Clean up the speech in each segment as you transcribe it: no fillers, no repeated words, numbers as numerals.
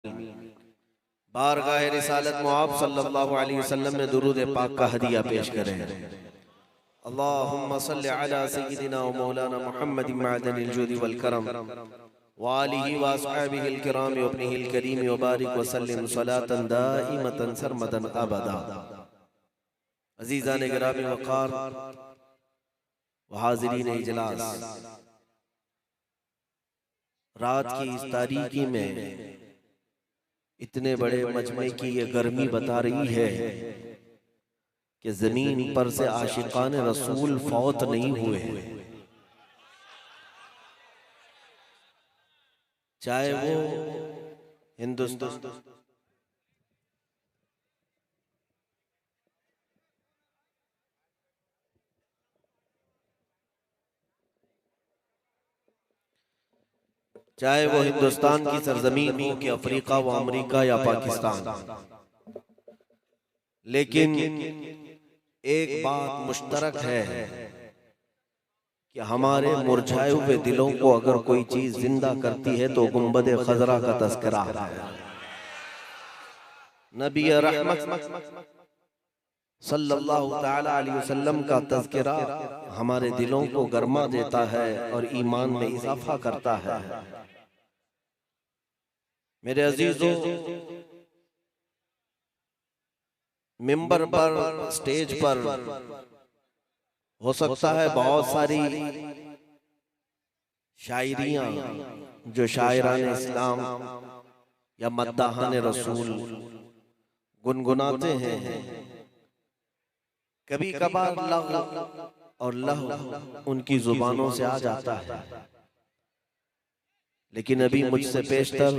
बारगाह रिसालत मुआब सल्लल्लाहु अलैहि वसल्लम में दुरूद पाक का हदिया पेश करें। अल्लाहुम्मा सल्लि अला सय्यिदिना व मौलाना मुहम्मद मअदनिल जुदी वल करम व आलिहि व अस्हाबिहिल किराम व इब्निहिल करीम व बारिक व सल्लिम सलातन दाइमतन सरमदन अबदा। अज़ीज़ान गिरामी वक़ार व हाज़िरीन इजलास, रात की इस तारीकी में इतने बड़े मजमे की ये गर्मी बता रही है कि जमीन पर से आशिकान रसूल फौत नहीं हुए, चाहे वो हिंदुस्तान चाहे वो हिंदुस्तान की सरजमीन हो कि अफ्रीका व अमेरिका या पाकिस्तान, लेकिन एक बात मुश्तरक है कि हमारे मुरझाए हुए दिलों को अगर कोई चीज जिंदा करती है तो गुंबद खजरा का तज़किरा है। नबी रहमत सल्लल्लाहु ताला अलैहि वसल्लम का तज़किरा हमारे दिलों को गरमा देता है और ईमान में इजाफा करता है। मेरे अजीजों, मिंबर पर, स्टेज पर हो सकता है बहुत सारी शायरियां जो शायरान इस्लाम या मद्दाहान रसूल गुनगुनाते हैं, कभी कभार लग़्व और लहव उनकी जुबानों से आ जाता है, लेकिन अभी मुझसे पेशतर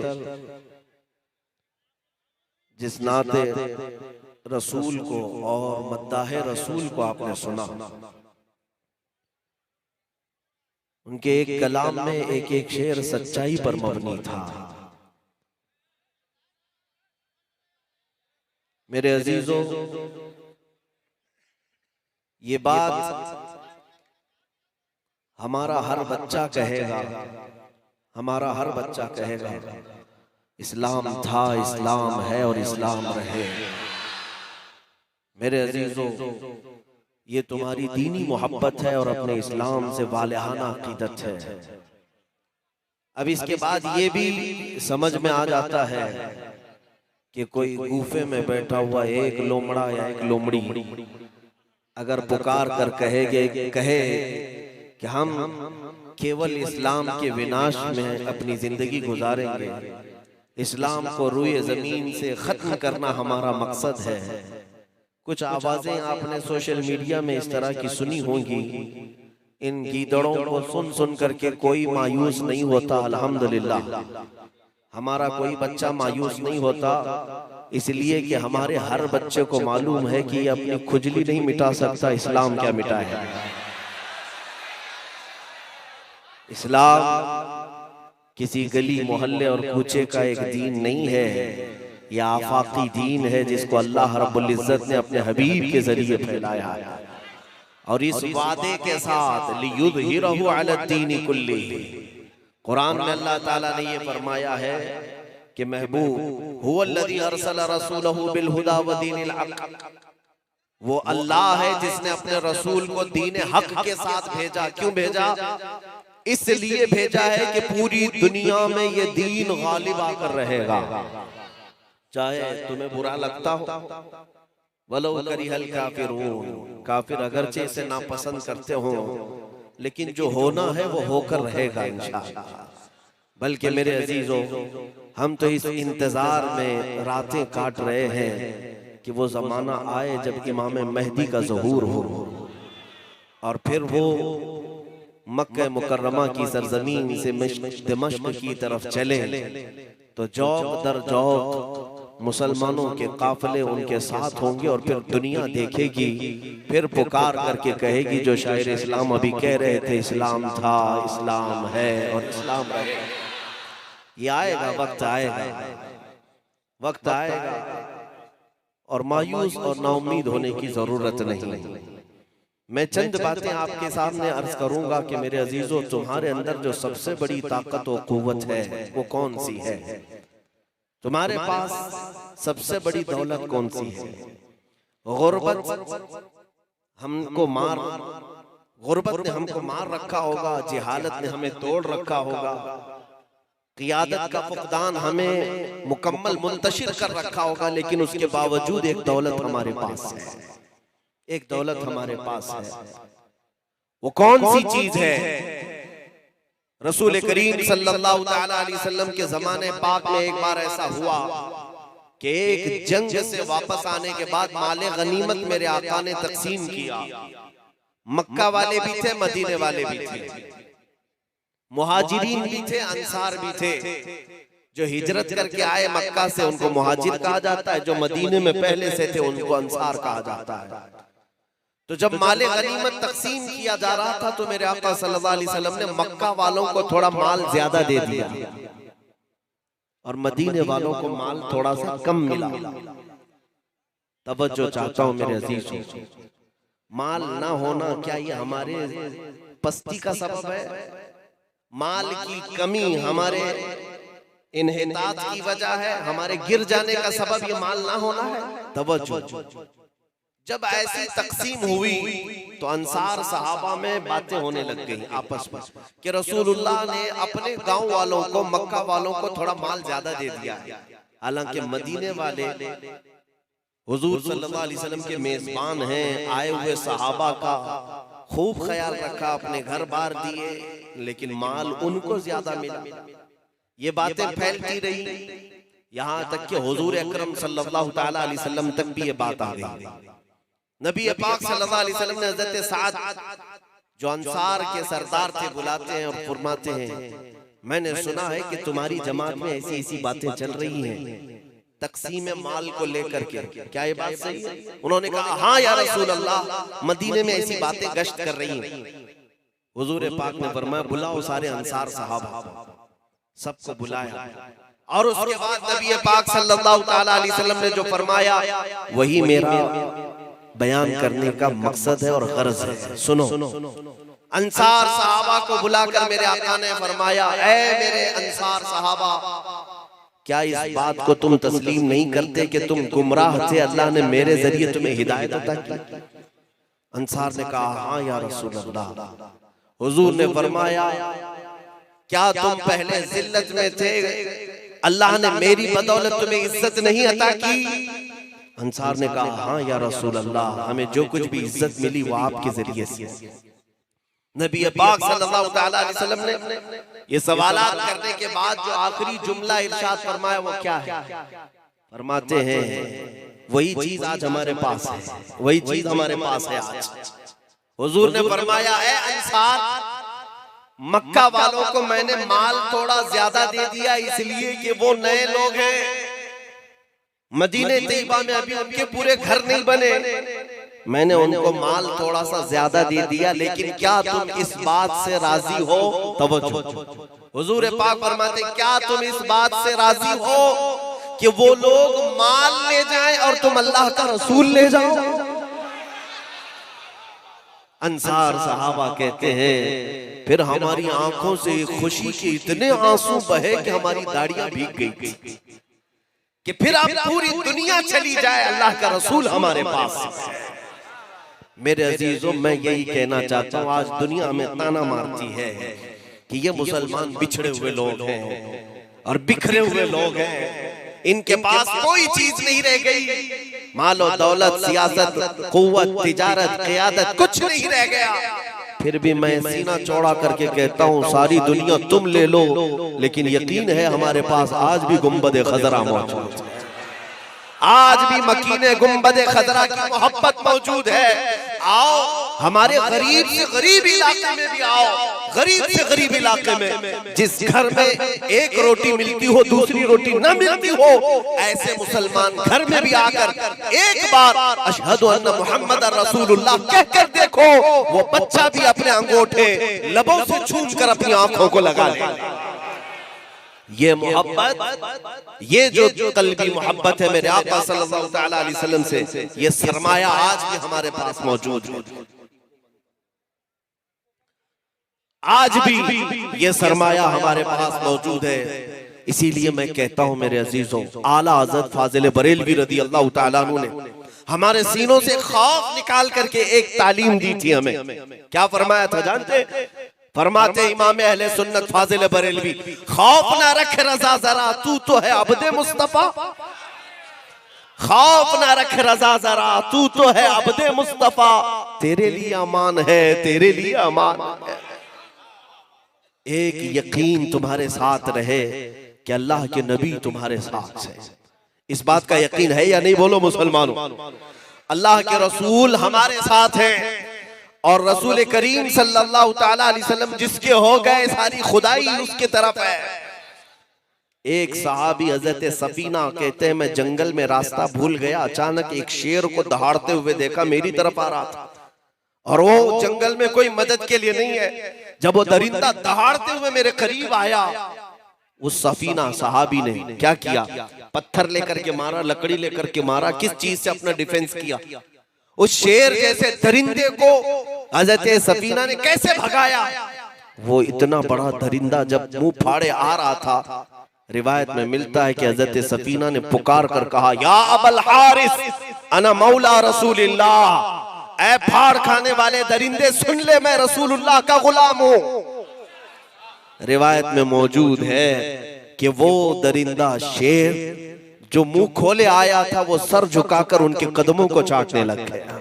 जिस नाते रसूल को और मद्दाहे रसूल को आपने सुना, उनके एक कलाम में एक एक शेर सच्चाई पर मबनी था। मेरे अजीजों, ये बात हमारा हर बच्चा कहेगा, हमारा हर बच्चा कहेगा इस्लाम था, इस्लाम है और इस्लाम रहे। मेरे अजीजों, ये तुम्हारी दीनी मोहब्बत है और अपने इस्लाम से वालिहाना अकीदत है। अब इसके बाद ये भी समझ में आ जाता है कि कोई गूफे में बैठा हुआ एक लोमड़ा या एक लोमड़ी अगर पुकार कर कहे कि हम केवल इस्लाम के विनाश में अपनी जिंदगी गुजारेंगे, इस्लाम को रूए जमीन से खत्म करना हमारा मकसद है। कुछ आवाजें आपने सोशल मीडिया में इस तरह की सुनी होंगी। इन गीदड़ों को सुन सुन करके कोई मायूस नहीं होता। अल्हम्दुलिल्लाह, हमारा कोई बच्चा मायूस नहीं होता, इसलिए कि हमारे हर बच्चे को मालूम है कि ये अपनी खुजली नहीं मिटा सकता, इस्लाम क्या मिटा है। इस्लाम किसी गली मोहल्ले और कूचे का एक दीन नहीं है, यह आफाकी दीन है जिसको अल्लाह रब्बुल इज्जत ने अपने हबीब के जरिए फैलाया है। और इस वादे के साथ लियुज़हिरहु अला दीनि कुल्लिही, कुरान में अल्लाह ताला ने ये फरमाया है कि महबूब हुवल्लज़ी अरसला रसूलहु बिल हुदा व दीनिल हक़, वो अल्लाह है जिसने अपने रसूल को दीन हक के साथ भेजा। क्यों भेजा? इसलिए भेजा है कि पूरी दुनिया में ये दीन गालिब आकर रहेगा, चाहे तुम्हें बुरा लगता हो। वलो करिहल काफिरून, काफिर अगरचे इसे नापसंद करते हो, लेकिन जो होना है वो होकर रहेगा इंशाअल्लाह। बल्कि मेरे अजीजों, हम तो इस इंतजार में रातें काट रहे हैं कि वो जमाना आए जब इमाम मेहदी का ज़हूर हो और फिर वो मक्का मुकर्रमा की सरजमीन से दिमश्क की तरफ चले तो जौक दर जौक मुसलमानों के काफिले उनके साथ होंगे और फिर दुनिया देखेगी, फिर पुकार करके कहेगी जो शायर इस्लाम अभी कह रहे थे, इस्लाम था, इस्लाम है और इस्लाम रहे। ये आएगा, वक्त आएगा, वक्त आएगा और मायूस और नाउम्मीद होने की जरूरत नहीं। मैं चंद बातें आपके सामने अर्ज करूंगा कि मेरे अजीजों, तुम्हारे अंदर जो सबसे बड़ी ताकत और कुव्वत है वो कौन सी है। तुम्हारे पास सबसे बड़ी दौलत कौन सी है? गुर्बत हमको गुर्बत ने हमको मार रखा होगा, जिहालत ने हमें तोड़ रखा होगा, क़ियादत का फुक़दान हमें मुकम्मल मुंतशिर कर रखा होगा, लेकिन उसके बावजूद एक दौलत हमारे पास है, एक दौलत हमारे पास है। वो कौन सी चीज है? रसूल करीम सल्लल्लाहु तआला अलैहि वसल्लम के ज़माने पाक में एक बार ऐसा हुआ कि एक जंग से वापस आने के बाद माले गनीमत मेरे आका ने तकसीम किया। मक्का वाले भी थे, मदीने वाले भी थे, मुहाजिरीन भी थे, अंसार भी थे। जो हिजरत करके आए मक्का से उनको मुहाजिर कहा जाता है, जो मदीने में पहले से थे उनको अंसार कहा जाता है। तो जब माले गनीमत तकसीम किया जा रहा था तो मेरे आका सल्लल्लाहु अलैहि वसल्लम ने मक्का वालों को थोड़ा माल ज्यादा दे दिया और मदीने वालों को माल थोड़ा सा कम मिला। तवज्जो चाहता हूं मेरे अजीजों, माल ना होना क्या ये हमारे पस्ती का सबब है? माल की कमी हमारे इन्हितात की वजह है? हमारे गिर जाने का सबब ये माल ना होना है? तवज्जो, जब ऐसी तकसीम हुई तो अंसार सहाबा में बातें होने लग गई आपस में कि रसूलुल्लाह ने अपने गांव वालों को, मक्का वालों को थोड़ा माल ज्यादा दे दिया है। हालांकि मदीने वाले हुजूर सल्लल्लाहु अलैहि वसल्लम के मेजबान हैं, आए हुए सहाबा का खूब ख्याल रखा, अपने घर बार दिए, लेकिन माल उनको ज्यादा मिला। ये बातें फैलती रही, यहाँ तक कि हुजूर अकरम सल्लल्लाहु तआला अलैहि वसल्लम तक भी ये बात आ गई। नबी पाक सल्लल्लाहु अलैहि वसल्लम ने हज़रत साद जो अंसार के सरदार थे बुलाते हैं और फरमाते हैं, मैंने सुना है कि तुम्हारी जमात में ऐसी ऐसी बातें चल रही हैं तकसीम माल को लेकर के, क्या ये बात सही है? उन्होंने कहा हाँ या रसूल अल्लाह, मदीने में ऐसी बातें गश्त कर रही हैं। हुजूर पाक ने फरमाया बुलाओ सारे अंसार साहबा, सबको बुलाया और उसके बाद नबी पाक सल्लल्लाहु तआला अलैहि वसल्लम ने जो फरमाया वही मेरा बयान करने का मकसद है और गर्ज है। सुनो, अंसार सहाबा को बुलाकर मेरे आका ने फरमाया, ऐ मेरे अंसार सहाबा, क्या इस बात को तुम तस्लीम नहीं करते कि तुम गुमराह थे, अल्लाह ने मेरे जरिए तुम्हें हिदायत अता की? अंसार ने कहा हाँ या रसूल अल्लाह। हुजूर ने फरमाया क्या तुम पहले जिल्लत में थे, अल्लाह ने मेरी बदौलत तुम्हें इज्जत नहीं अता की? अंसार ने कहा हाँ या रसूल अल्लाह, हमें जो कुछ भी इज्जत मिली वो आपके जरिए से। नबी पाक सल्लल्लाहु तआला अलैहि वसल्लम ने ये सवालात करने के बाद जो आखिरी जुमला इरशाद फरमाया वो क्या है? फरमाते हैं वही चीज आज हमारे पास है, वही चीज हमारे पास है आज। हुजूर ने फरमाया ऐ अंसार, मक्का वालों को मैंने माल थोड़ा ज्यादा दे दिया इसलिए कि वो नए लोग हैं, मदीने तैयबा में अभी उनके पूरे घर नहीं बने, मैंने उनको माल थोड़ा सा ज्यादा दे दिया, लेकिन क्या तुम इस बात से राजी हो? तवज्जो, हुजूर पाक फरमाते क्या तुम इस बात से राजी हो कि वो लोग माल ले जाएं और तुम अल्लाह का रसूल ले जाओ? अंसार सहाबा कहते हैं फिर हमारी आंखों से खुशी के इतने आंसू बहे कि हमारी दाढ़ियां भीग गई थी कि फिर अब पूरी दुनिया चली जाए, अल्लाह का रसूल हमारे पास। मेरे अजीजों, मैं यही कहना चाहता हूँ, आज दुनिया में ताना मारती है कि ये मुसलमान बिछड़े हुए लोग हैं और बिखरे हुए लोग हैं, इनके पास कोई चीज नहीं रह गई, माल और दौलत, सियासत, कुव्वत, तिजारत, क़ियादत कुछ नहीं रह गया। फिर भी मैं सीना चौड़ा करके कहता हूँ सारी दुनिया तुम ले लो, लेकिन यकीन है हमारे पास आज भी गुंबद खजरा मौजूद है, आज भी मकीने गुंबद खजरा की मोहब्बत मौजूद है। आओ हमारे गरीब से गरीब इलाके में भी आओ, गरीब से गरीब इलाके में जिस घर में एक रोटी मिलती हो दूसरी रोटी न मिलती हो, ऐसे मुसलमान घर में भी आकर एक बार अशहदु अन्ना मुहम्मद रसूलुल्लाह कहकर देखो, वो बच्चा भी अपने अंगूठे लबों से छूम कर अपनी आंखों को लगा ले। ये मोहब्बत, ये जो कल्बी मोहब्बत है मेरे आका सल्लल्लाहु तआला अलैहि वसल्लम से, ये सरमाया आज भी हमारे पास मौजूद है। आज भी ये सरमाया हमारे पास मौजूद है। इसीलिए मैं कहता हूं मेरे अजीजों, आला हज़रत फाजिल बरेलवी रदी अल्लाह तआला अन्हु ने हमारे सीनों से खौफ निकाल करके एक तालीम दी थी हमें। क्या फरमाया था जानते? फरमाते इमाम अहले सुन्नत फाजिल बरेलवी, खौफ ना रख रजा जरा, तू तो है अब्दे मुस्तफा। खौफ ना रख रजा जरा, तू तो है अब्दे मुस्तफा, तेरे लिए अमान है, तेरे लिए अमान है। एक यकीन तुम्हारे साथ रहे कि अल्लाह के नबी तुम्हारे साथ है। इस बात का यकीन है या नहीं? बोलो मुसलमानों। अल्लाह के रसूल हमारे साथ हैं और रसूल करीम सल्लल्लाहु ताला अलैहि वसल्लम जिसके हो गए सारी खुदाई उसके तरफ है। एक सहाबी हजरत सफीना कहते हैं मैं जंगल में रास्ता भूल गया, अचानक एक शेर को दहाड़ते हुए देखा, मेरी तरफ आ रहा था और वो जंगल में कोई मदद के लिए नहीं है। जब वो दरिंदा दहाड़ते हुए मेरे करीब आया, उस सफीना सहाबी ने क्या किया? पत्थर लेकर के मारा, लकड़ी लेकर के मारा। किस चीज से अपना डिफेंस किया? उस शेर जैसे दरिंदे को हजरत सफीना ने कैसे भगाया? वो इतना बड़ा दरिंदा जब मुंह फाड़े आ रहा था, रिवायत में मिलता है कि हजरत सफीना ने पुकार कर कहा, या अबल हारिस अना मौला रसूलिल्लाह, ऐ फाड़ खाने वाले दरिंदे सुन ले, मैं रसूलुल्लाह का गुलाम हूं। रिवायत में मौजूद है कि वो दरिंदा शेर जो मुंह खोले आया था, वो सर झुकाकर उनके कदमों को चाटने लग गया।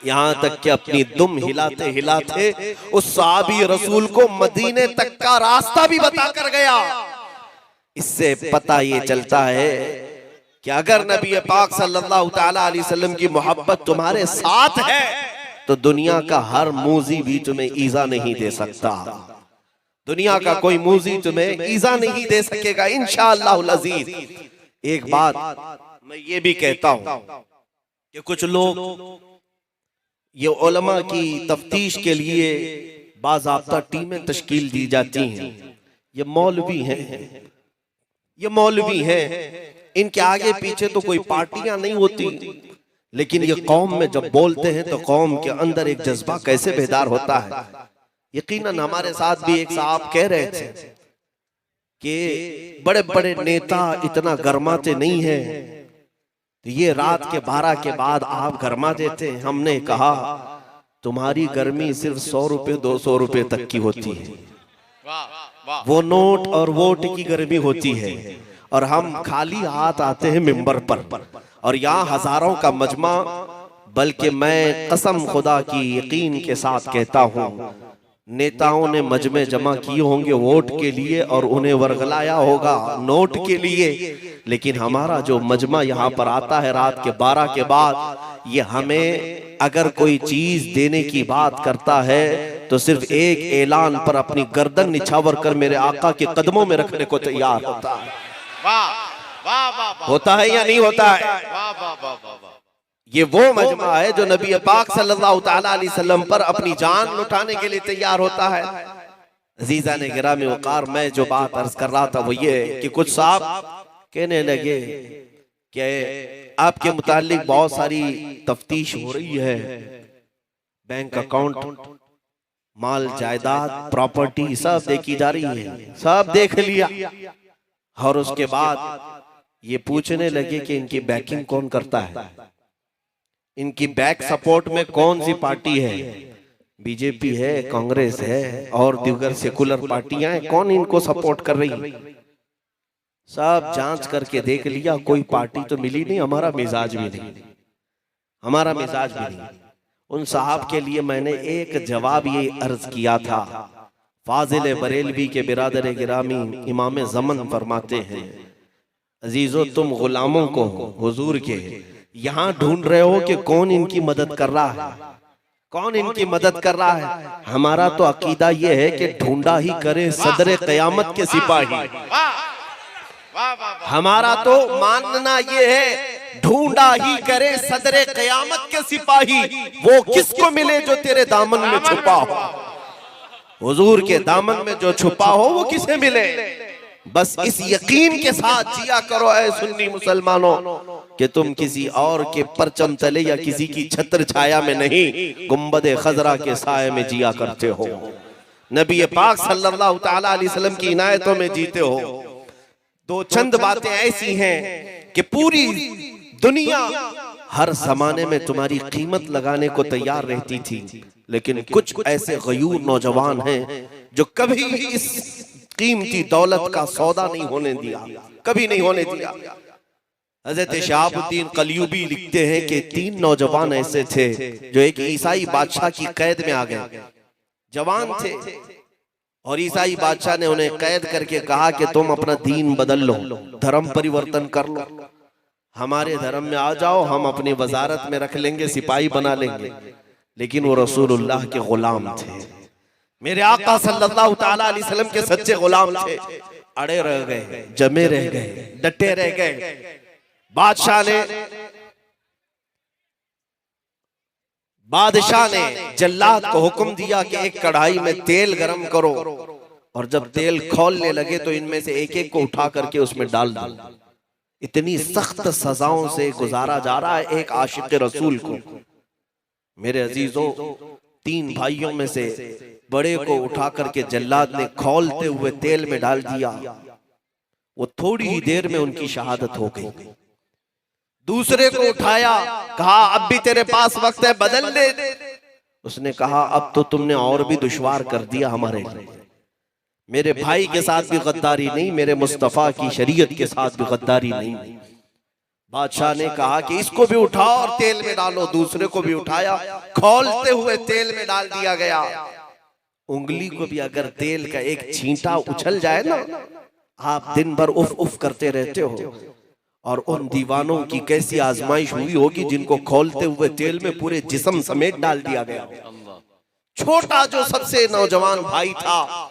यहां तक कि अपनी दुम हिलाते हिलाते उस सहाबी रसूल को मदीने तक का रास्ता भी बता कर गया। इससे पता ये चलता है कि अगर नबी पाक सल्लल्लाहु ताला अलैहि वसल्लम की मोहब्बत तुम्हारे साथ है तो दुनिया का हर मूजी भी तुम्हें ईजा नहीं दे सकता। दुनिया का कोई मूजी तुम्हें ईजा नहीं दे सकेगा इंशाअल्लाहुल अजीज। एक बात मैं ये भी कहता हूं कि कुछ लोग ये उलमा की तफ्तीश के लिए बाज़ाब्ता टीमें तश्कील दी जाती हैं। ये मौलवी हैं, ये मौलवी हैं, इनके आगे पीछे तो कोई पार्टियां नहीं होती, लेकिन ये कौम में जब बोलते हैं तो कौम के अंदर एक जज्बा कैसे बेदार होता है। यकीनन हमारे साथ भी एक साहब कह रहे थे कि बड़े बड़े नेता इतना गरमाते नहीं हैं, तो ये रात के 12 के बाद आप गरमा देते हैं। हमने कहा तुम्हारी गर्मी सिर्फ 100 रुपए 200 रुपए तक की होती है, वो नोट और वोट की गर्मी होती है, और हम खाली हाथ आते हैं मिंबर पर और यहाँ हजारों का मजमा। बल्कि मैं कसम खुदा की यकीन के साथ कहता हूँ, नेताओं ने मजमे जमा किए होंगे वोट के लिए और उन्हें वर्गलाया होगा नोट के लिए, लेकिन हमारा जो मजमा यहाँ पर आता है रात के 12 के बाद, ये हमें अगर कोई चीज देने की बात करता है तो सिर्फ एक ऐलान पर अपनी गर्दन निछावर कर मेरे आका के कदमों में रखने को तैयार होता है। होता है या नहीं होता है? ये वो मजमा है जो नबी पाक सल्लल्लाहु ताला अलैहि वसल्लम पर अपनी जान लुटाने के लिए तैयार होता है। अजीजा ने गिरामी वकार, मैं जो बात अर्ज कर रहा था वो ये कि कुछ साहब कहने लगे कि आपके मुतालिक बहुत सारी तफ्तीश हो रही है, बैंक अकाउंट, माल जायदाद, प्रॉपर्टी सब देखी जा रही है। सब देख लिया और उसके बाद ये पूछने लगे कि इनकी बैकिंग कौन करता है, इनकी बैक सपोर्ट में कौन सी पार्टी है, बीजेपी है, कांग्रेस है और दीगर सेकुलर पार्टियां हैं, कौन इनको सपोर्ट कर रही है। सब जांच करके देख लिया, कोई पार्टी तो मिली नहीं, हमारा मिजाज भी नहीं, हमारा मिजाज भी नहीं। उन साहब के लिए मैंने एक जवाब ये अर्ज किया था। फाजिल बरेलवी के बिरादर गिरामी इमाम ज़मन फरमाते हैं, अजीजो तुम गुलामों को हुजूर के यहाँ ढूंढ रहे हो कि कौन इनकी मदद कर रहा है, कौन इनकी मदद कर रहा है। हमारा तो अकीदा ये है कि ढूंढा ही करे सदरे कयामत के सिपाही। हमारा तो मानना ये है, ढूंढा ही करे सदरे कयामत के सिपाही, वो किसको मिले जो तेरे दामन में छुपा हो। हुजूर के दामन में जो छुपा हो वो किसे मिले। बस इस यकीन के साथ जिया करो ऐ सुन्नी मुसलमानों कि तुम किसी और के परचम तले या किसी की छत्र छाया में नहीं, गुंबदे खजरा के साए में जिया करते हो, नबी पाक सल्लल्लाहु ताला अलैहि वसल्लम की इनायतों में जीते हो। दो चंद बातें ऐसी हैं कि पूरी दुनिया हर जमाने में तुम्हारी कीमत लगाने को तैयार रहती थी, लेकिन कुछ ऐसे गयूर नौजवान हैं जो कभी इस कीमती दौलत का सौदा नहीं होने दिया, कभी नहीं होने दिया। हजरत शहाबुद्दीन कलयुबी लिखते हैं कि 3 नौजवान ऐसे थे जो एक ईसाई बादशाह की कैद में आ गए। जवान थे और ईसाई बादशाह ने उन्हें कैद करके कहा कि तुम अपना दीन बदल लो, धर्म परिवर्तन कर लो, हमारे धर्म में आ जाओ, हम अपनी वजारत में रख लेंगे, सिपाही बना लेंगे। लेकिन वो रसूलुल्लाह के गुलाम थे, मेरे आका सल्लल्लाहु ताला अलैहि वसल्लम के सच्चे गुलाम थे। अड़े रह गए, जमे रह गए, डटे रह गए। बादशाह ने जल्लाद को हुक्म दिया कि एक कढ़ाई में तेल गरम करो, और जब तेल खौलने लगे तो इनमें से एक एक को उठा करके उसमें डाल दो। इतनी सख्त सजाओं से गुजारा जा रहा है एक आशिक रसूल को। मेरे अजीजों, 3 भाइयों में से बड़े को उठा करके जल्लाद ने खौलते हुए तेल में डाल दिया। वो थोड़ी ही देर में उनकी शहादत हो गई। दूसरे को उठाया, कहा अब भी तेरे पास वक्त है, बदल ले। उसने कहा अब तो तुमने और भी दुश्वार कर दिया हमारे लिए। मेरे भाई के साथ भी गद्दारी नहीं, मेरे मुस्तफा की शरीयत के साथ भी गद्दारी नहीं। बादशाह ने कहा कि इसको भी उठाओ और तेल में डालो। दूसरे को भी उठाया, खौलते हुए तेल में डाल दिया गया। उंगली को भी अगर तेल का एक छींटा उछल जाए ना, आप दिन भर उफ उफ करते रहते हो। और उन दीवानों की कैसी आजमाइश हुई होगी जिनको खौलते हुए तेल में पूरे जिस्म समेत डाल दिया गया। छोटा जो सबसे नौजवान भाई था,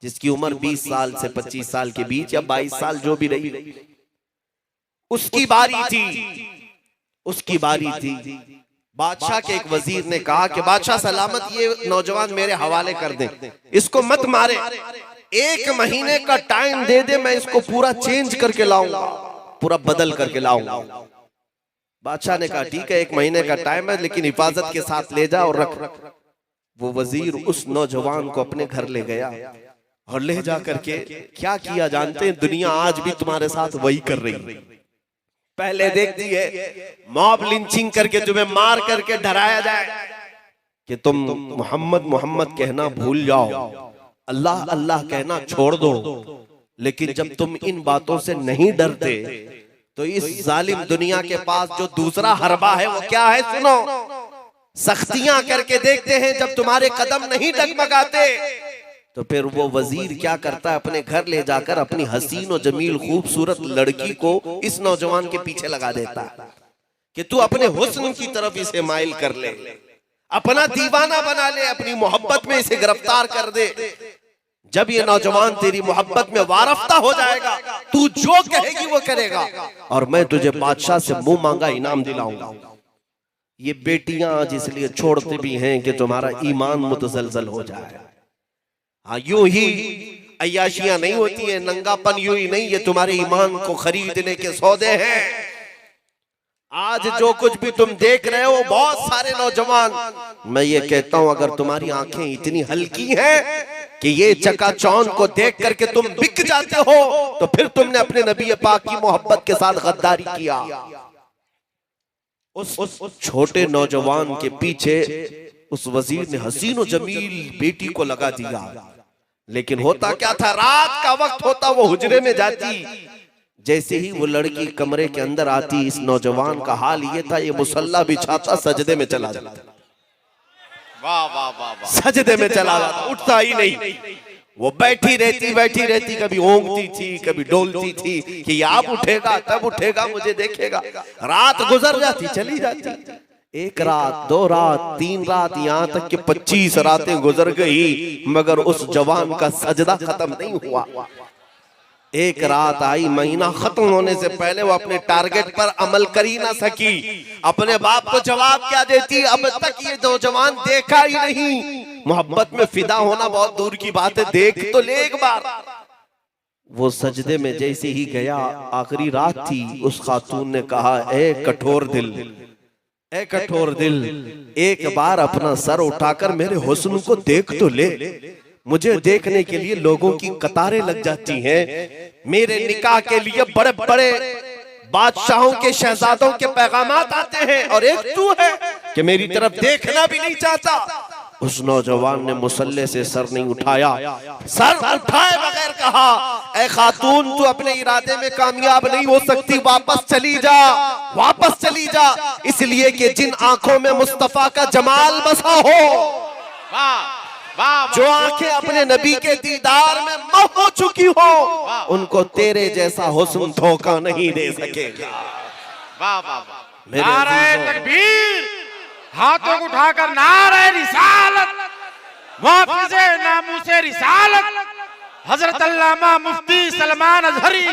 जिसकी उम्र 20 साल से 25 साल के बीच या 22 साल जो भी रही, उसकी बारी थी, उसकी बारी थी। बादशाह के एक वजीर ने कहा कि बादशाह सलामत, ये नौजवान मेरे हवाले कर दें, इसको मत मारे, 1 महीने का टाइम दे दे, मैं इसको पूरा चेंज करके लाऊंगा, पूरा बदल करके लाऊंगा। बादशाह ने कहा ठीक है, 1 महीने का टाइम है, लेकिन हिफाजत के साथ ले जा और रख। वो वजीर उस नौजवान को अपने घर ले गया और ले जा करके क्या किया जानते हैं? दुनिया आज भी तुम्हारे साथ वही कर रही है। पहले देखती है मॉब लिंचिंग करके तुम्हें मार करके डराया जाए कि तुम मोहम्मद मोहम्मद कहना भूल जाओ, अल्लाह अल्लाह कहना छोड़ दो। लेकिन जब तुम इन बातों से नहीं डरते तो इस जालिम दुनिया के पास जो दूसरा हरबा है वो क्या है? सुनो, सख्तियां करके देखते हैं। जब तुम्हारे कदम नहीं डगमगाते तो फिर वो वजीर क्या करता है? अपने घर ले जाकर अपनी हसीन और जमील खूबसूरत लड़की को इस नौजवान के पीछे लगा देता है कि तू अपने हुस्न की तरफ इसे माइल कर ले, अपना दीवाना बना ले, अपनी मोहब्बत में इसे गिरफ्तार कर दे। जब ये नौजवान तेरी मोहब्बत में वारफ्ता हो जाएगा, तू जो कहेगी वो करेगा और मैं तुझे बादशाह से मुंह मांगा इनाम दिलाऊंगा। ये बेटियां आज इसलिए छोड़ती भी हैं कि तुम्हारा ईमान मुतजलजल हो जाए। हाँ, यूं ही अय्याशियां नहीं होती है, नंगापन यूं ही नहीं, ये तुम्हारे ईमान को खरीदने के सौदे हैं। आज जो कुछ भी तुम देख रहे हो, बहुत सारे नौजवान, मैं ये कहता हूं अगर तुम्हारी आंखें इतनी हल्की हैं कि ये चकाचौंध को देख करके तुम बिक जाते हो, तो फिर तुमने अपने नबी पाक की मोहब्बत के साथ गद्दारी किया। उस छोटे नौजवान के पीछे उस वजीर ने हसीन और जमील बेटी को लगा दिया। लेकिन होता क्या था? रात का वक्त होता, वो हुजरे में जाती, जैसे ही वो लड़की कमरे के अंदर आती, इस नौजवान का हाल ये था, ये मुसल्ला बिछाता, सजदे में चला जाता। वाह वाह वाह वाह, सजदे में चला जाता, उठता ही नहीं। वो बैठी रहती, कभी ओंगती थी, कभी डोलती थी कि ये आप उठेगा तब उठेगा, मुझे देखेगा। रात गुजर जाती, चली जाती। 1 रात, 2 रात, 3 रात, यहाँ तक कि 25 रातें गुजर गई, मगर उस जवान का सजदा खत्म नहीं हुआ। एक रात आई, महीना खत्म होने से पहले वो अपने टारगेट पर अमल कर ही ना सकी। अपने बाप को जवाब क्या देती? अब तक ये नौजवान देखा ही नहीं। मोहब्बत में फिदा होना बहुत दूर की बात है, देख तो ले एक बार। वो सजदे में जैसे ही गया, आखिरी रात थी, उस खातून ने कहा, ए कठोर दिल, ए कठोर दिल, एक बार अपना सर उठाकर मेरे हुस्न को देख तो ले। मुझे देखने के लिए लोगों की कतारें लग जाती हैं। मेरे निकाह के लिए बड़े बड़े बादशाहों के शहजादों के पैगामात आते हैं और एक तू है कि मेरी तरफ देखना भी नहीं चाहता। उस नौजवान ने मुसल्ले से सर नहीं उठाया, सर उठाए बगैर कहा, ऐ खातून तू अपने इरादे में कामयाब नहीं हो सकती, वापस चली जा, वापस चली जा, इसलिए कि जिन आंखों में मुस्तफा का जमाल बसा हो, जो आंखें अपने नबी के दीदार में मह हो चुकी हो, उनको तेरे जैसा हुस्न धोखा नहीं दे सकेगा। नारे तकबीर, हाथों को उठाकर नारे रिसालत, वाफिज़े नामूसे रिसालत, हजरत अल्लामा मुफ्ती सलमान अजहरी,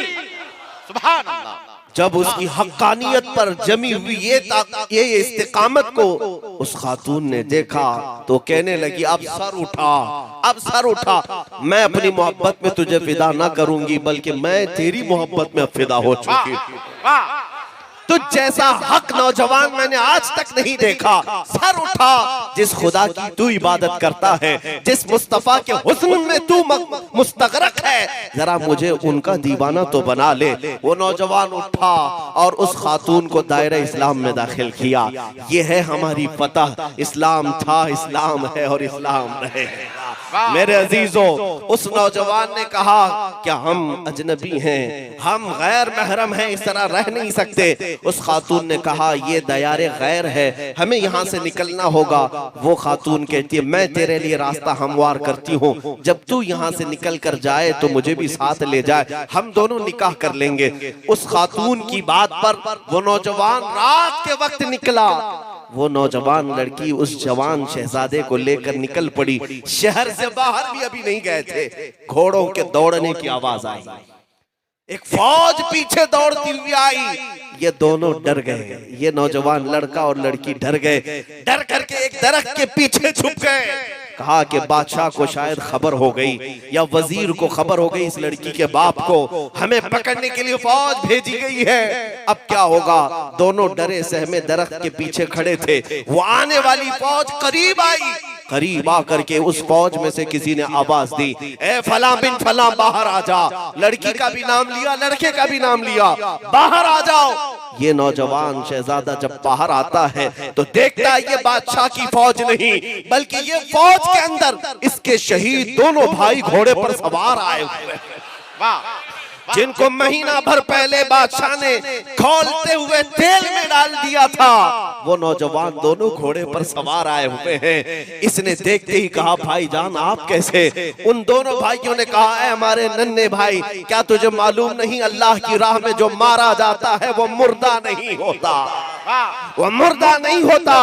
सुभान अल्लाह। जब उसकी हक्कानियत पर जमी हुई ये इस्तिकामत को उस खातून ने देखा तो कहने लगी, अब सर उठा, अब सर उठा, मैं अपनी मोहब्बत में तुझे फिदा ना करूंगी, बल्कि मैं तेरी मोहब्बत में फिदा हो चुकी हूं। तुझ जैसा हक नौजवान मैंने आज तक नहीं देखा। सर उठा, जिस खुदा की तू इबादत करता है, जिस मुस्तफा के हुस्न में तू मुस्तगरक है, जरा मुझे उनका दीवाना तो बना ले। वो नौजवान उठा और उस खातून को दायरे इस्लाम में दाखिल किया। ये है हमारी फतह, इस्लाम था, इस्लाम है और इस्लाम रहेगा। मेरे अजीजों, उस नौजवान ने कहा क्या हम अजनबी हैं, हम गैर महरम हैं, इस तरह रह नहीं सकते। उस खातून ने कहा ये दयारे गैर है, हमें यहाँ से निकलना होगा। वो खातून कहती है मैं तेरे लिए रास्ता हमवार करती हूँ, जब तू यहाँ से निकल कर जाए तो मुझे भी साथ ले जाए, हम दोनों निकाह कर लेंगे। उस खातून की बात पर वो नौजवान रात के वक्त निकला। वो नौजवान लड़की उस जवान शहजादे को लेकर निकल पड़ी। शहर से बाहर भी अभी नहीं गए थे, घोड़ों के दौड़ने की आवाज आई, एक फौज पीछे दौड़ती हुई आई। ये दोनों डर गए, ये नौजवान लड़का और लड़की डर गए। डर करके एक दरख्त के पीछे छुप गए। कहा कि बादशाह को शायद खबर हो गई या वजीर को खबर हो गई, इस लड़की के बाप को हमें पकड़ने के लिए फौज भेजी गई है, अब क्या होगा। दोनों डरे सहमे दरख्त के पीछे खड़े थे। वो आने वाली फौज करीब आई। करीब आकर के उस फौज में से किसी ने आवाज दी, ए फला बिन फला बाहर आ जा। लड़की का भी नाम लिया, लड़के का भी नाम लिया, बाहर आ जाओ। ये नौजवान शहजादा जब बाहर आता है तो देखता है ये बादशाह की फौज नहीं, बल्कि ये फौज के अंदर इसके शहीद दोनों भाई घोड़े पर सवार आए हुए हैं, जिनको महीना भर पहले बादशाह ने खौलते हुए तेल में डाल दिया था। वो नौजवान दोनों घोड़े पर सवार आए हुए हैं। इसने देखते ही कहा भाईजान आप कैसे। उन दोनों भाइयों ने कहा ऐ हमारे नन्हे भाई, क्या तुझे मालूम नहीं अल्लाह की राह में जो मारा जाता है वो मुर्दा नहीं होता, वो मुर्दा नहीं होता।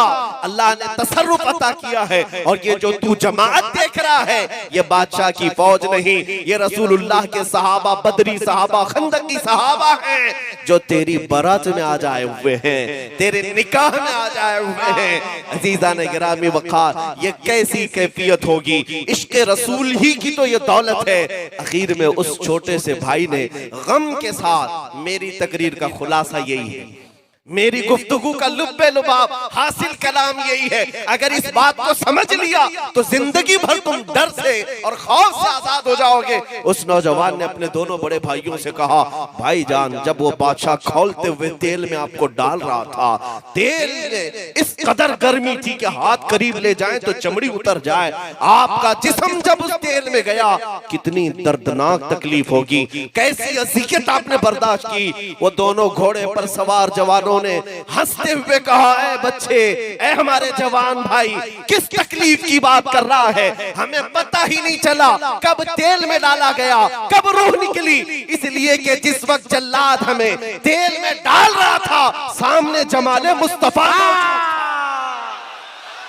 अल्लाह ने तसर्रुफ अता किया है, और ये जो तू जमात देख रहा है ये बादशाह की फौज नहीं, ये रसूलुल्लाह के सहाबा, बदरी सहाबा, खंदकी सहाबा हैं जो तेरी बारात में आज आए हुए हैं, तेरे निकाह में आज आए हुए हैं। अजीजा ने गिरामी वक़ार, ये कैसी कैफियत होगी, इश्क़ रसूल ही की तो ये दौलत है। आखिर में उस छोटे से भाई ने गम के साथ, मेरी तकरीर का खुलासा यही है, मेरी गुफ्तगू का लुब्बे लुबाब हासिल कलाम यही है, अगर इस बात को समझ लिया तो जिंदगी भर तुम डर से और खौफ से आजाद हो जाओगे। उस नौजवान ने अपने दोनों बड़े भाइयों से कहा भाईजान, जब वो बादशाह खौलते हुए तेल में आपको डाल रहा था, तेल में इस कदर गर्मी थी कि हाथ करीब ले जाएं तो चमड़ी उतर जाए। आपका जिस्म जब उस तेल में गया, कितनी दर्दनाक तकलीफ होगी, कैसी अज़ियत आपने बर्दाश्त की। वो दोनों घोड़े पर सवार जवानों ने हंसते हुए कहा ऐ बच्चे, ऐ हमारे जवान भाई, किस तकलीफ की बात कर रहा है, हमें पता ही नहीं चला कब तेल में डाला गया, कब रूह निकली। इसलिए कि जिस वक्त जल्लाद हमें तेल में डाल रहा था, सामने जमाले मुस्तफा।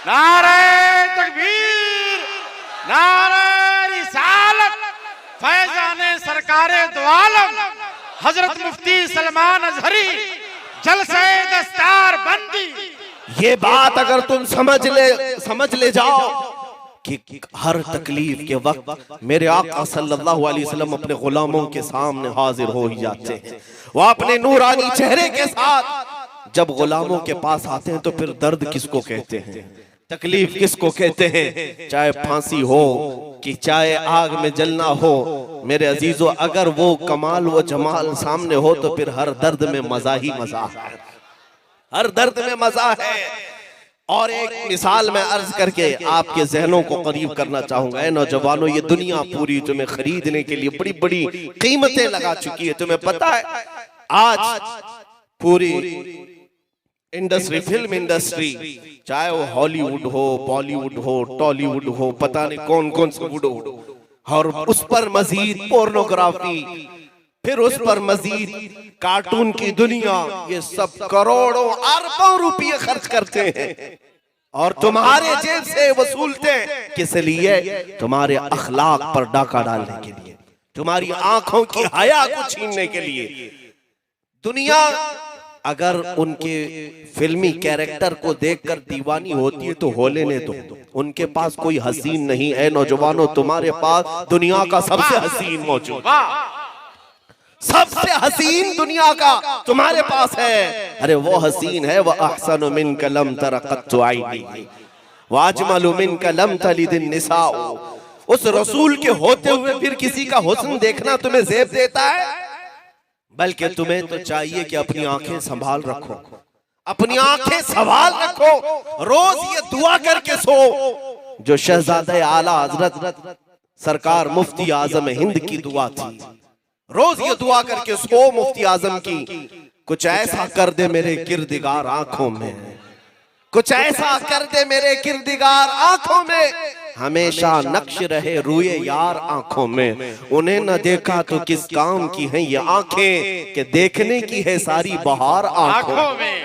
नारे तकबीर, नारे रिसालत, फैजाने सरकारे दो आलम हजरत मुफ्ती सलमान अजहरी जलसे दस्तार बंदी। ये बात अगर तुम समझ ले जाओ कि हर तकलीफ के वक्त मेरे आका सल्लल्लाहु अलैहि वसल्लम अपने गुलामों के सामने हाजिर हो ही जाते हैं। वो अपने नूरानी चेहरे के साथ जब गुलामों के पास आते हैं तो फिर दर्द किसको कहते हैं। तकलीफ किसको कहते हैं, चाहे फांसी हो कि चाहे आग में जलना हो। मेरे अजीजों, अगर वो कमाल वो जमाल सामने हो तो फिर हर दर्द में मजा ही मजा है, हर दर्द में मजा है। और एक मिसाल मैं अर्ज करके आपके जहनों को करीब करना चाहूंगा। ऐ नौजवानों, ये दुनिया पूरी तुम्हें खरीदने के लिए बड़ी बड़ी कीमतें लगा चुकी है। तुम्हें पता है आज पूरी इंडस्ट्री, फिल्म इंडस्ट्री, चाहे वो हॉलीवुड हो, बॉलीवुड हो, टॉलीवुड हो, पता नहीं कौन कौन सा वुड हो, और उस पर मजीद पोर्नोग्राफी, फिर उस पर मजीद कार्टून की दुनिया, ये सब करोड़ों अरबों रुपये खर्च करते हैं और तुम्हारे जेब से वसूलते हैं। किस लिए? तुम्हारे अखलाक पर डाका डालने के लिए, तुम्हारी आंखों की हया को छीनने के लिए। दुनिया अगर उनके फिल्मी कैरेक्टर को देखकर दीवानी होती है तो हो लेने दो, उनके पास कोई हसीन नहीं है। नौजवानों, तुम्हारे पास दुनिया का सबसे हसीन मौजूद, सबसे हसीन दुनिया का तुम्हारे पास है। अरे वो हसीन है, वह अहसनु मिनका लम तरा क़त्तु ऐनी व अजमलु मिनका लम तलिद निसाउ। उस रसूल के होते हुए फिर किसी का हुस्न देखना तुम्हें ज़ेब देता है? बल्कि तुम्हें तो चाहिए कि अपनी आंखें संभाल रखो, अपनी आंखें संभाल रखो। रोज ये दुआ करके सो जो शहजादे आला हजरत सरकार मुफ्ती आजम हिंद की दुआ थी। रोज ये दुआ करके सो मुफ्ती आजम की, कुछ ऐसा कर दे मेरे किरदिगार आंखों में, कुछ ऐसा कर दे मेरे किरदिगार आंखों में, हमेशा नक्श रहे रूए यार आंखों में। उन्हें न देखा तो किस काम की हैं ये आंखें, कि देखने की है सारी बहार आंखों में।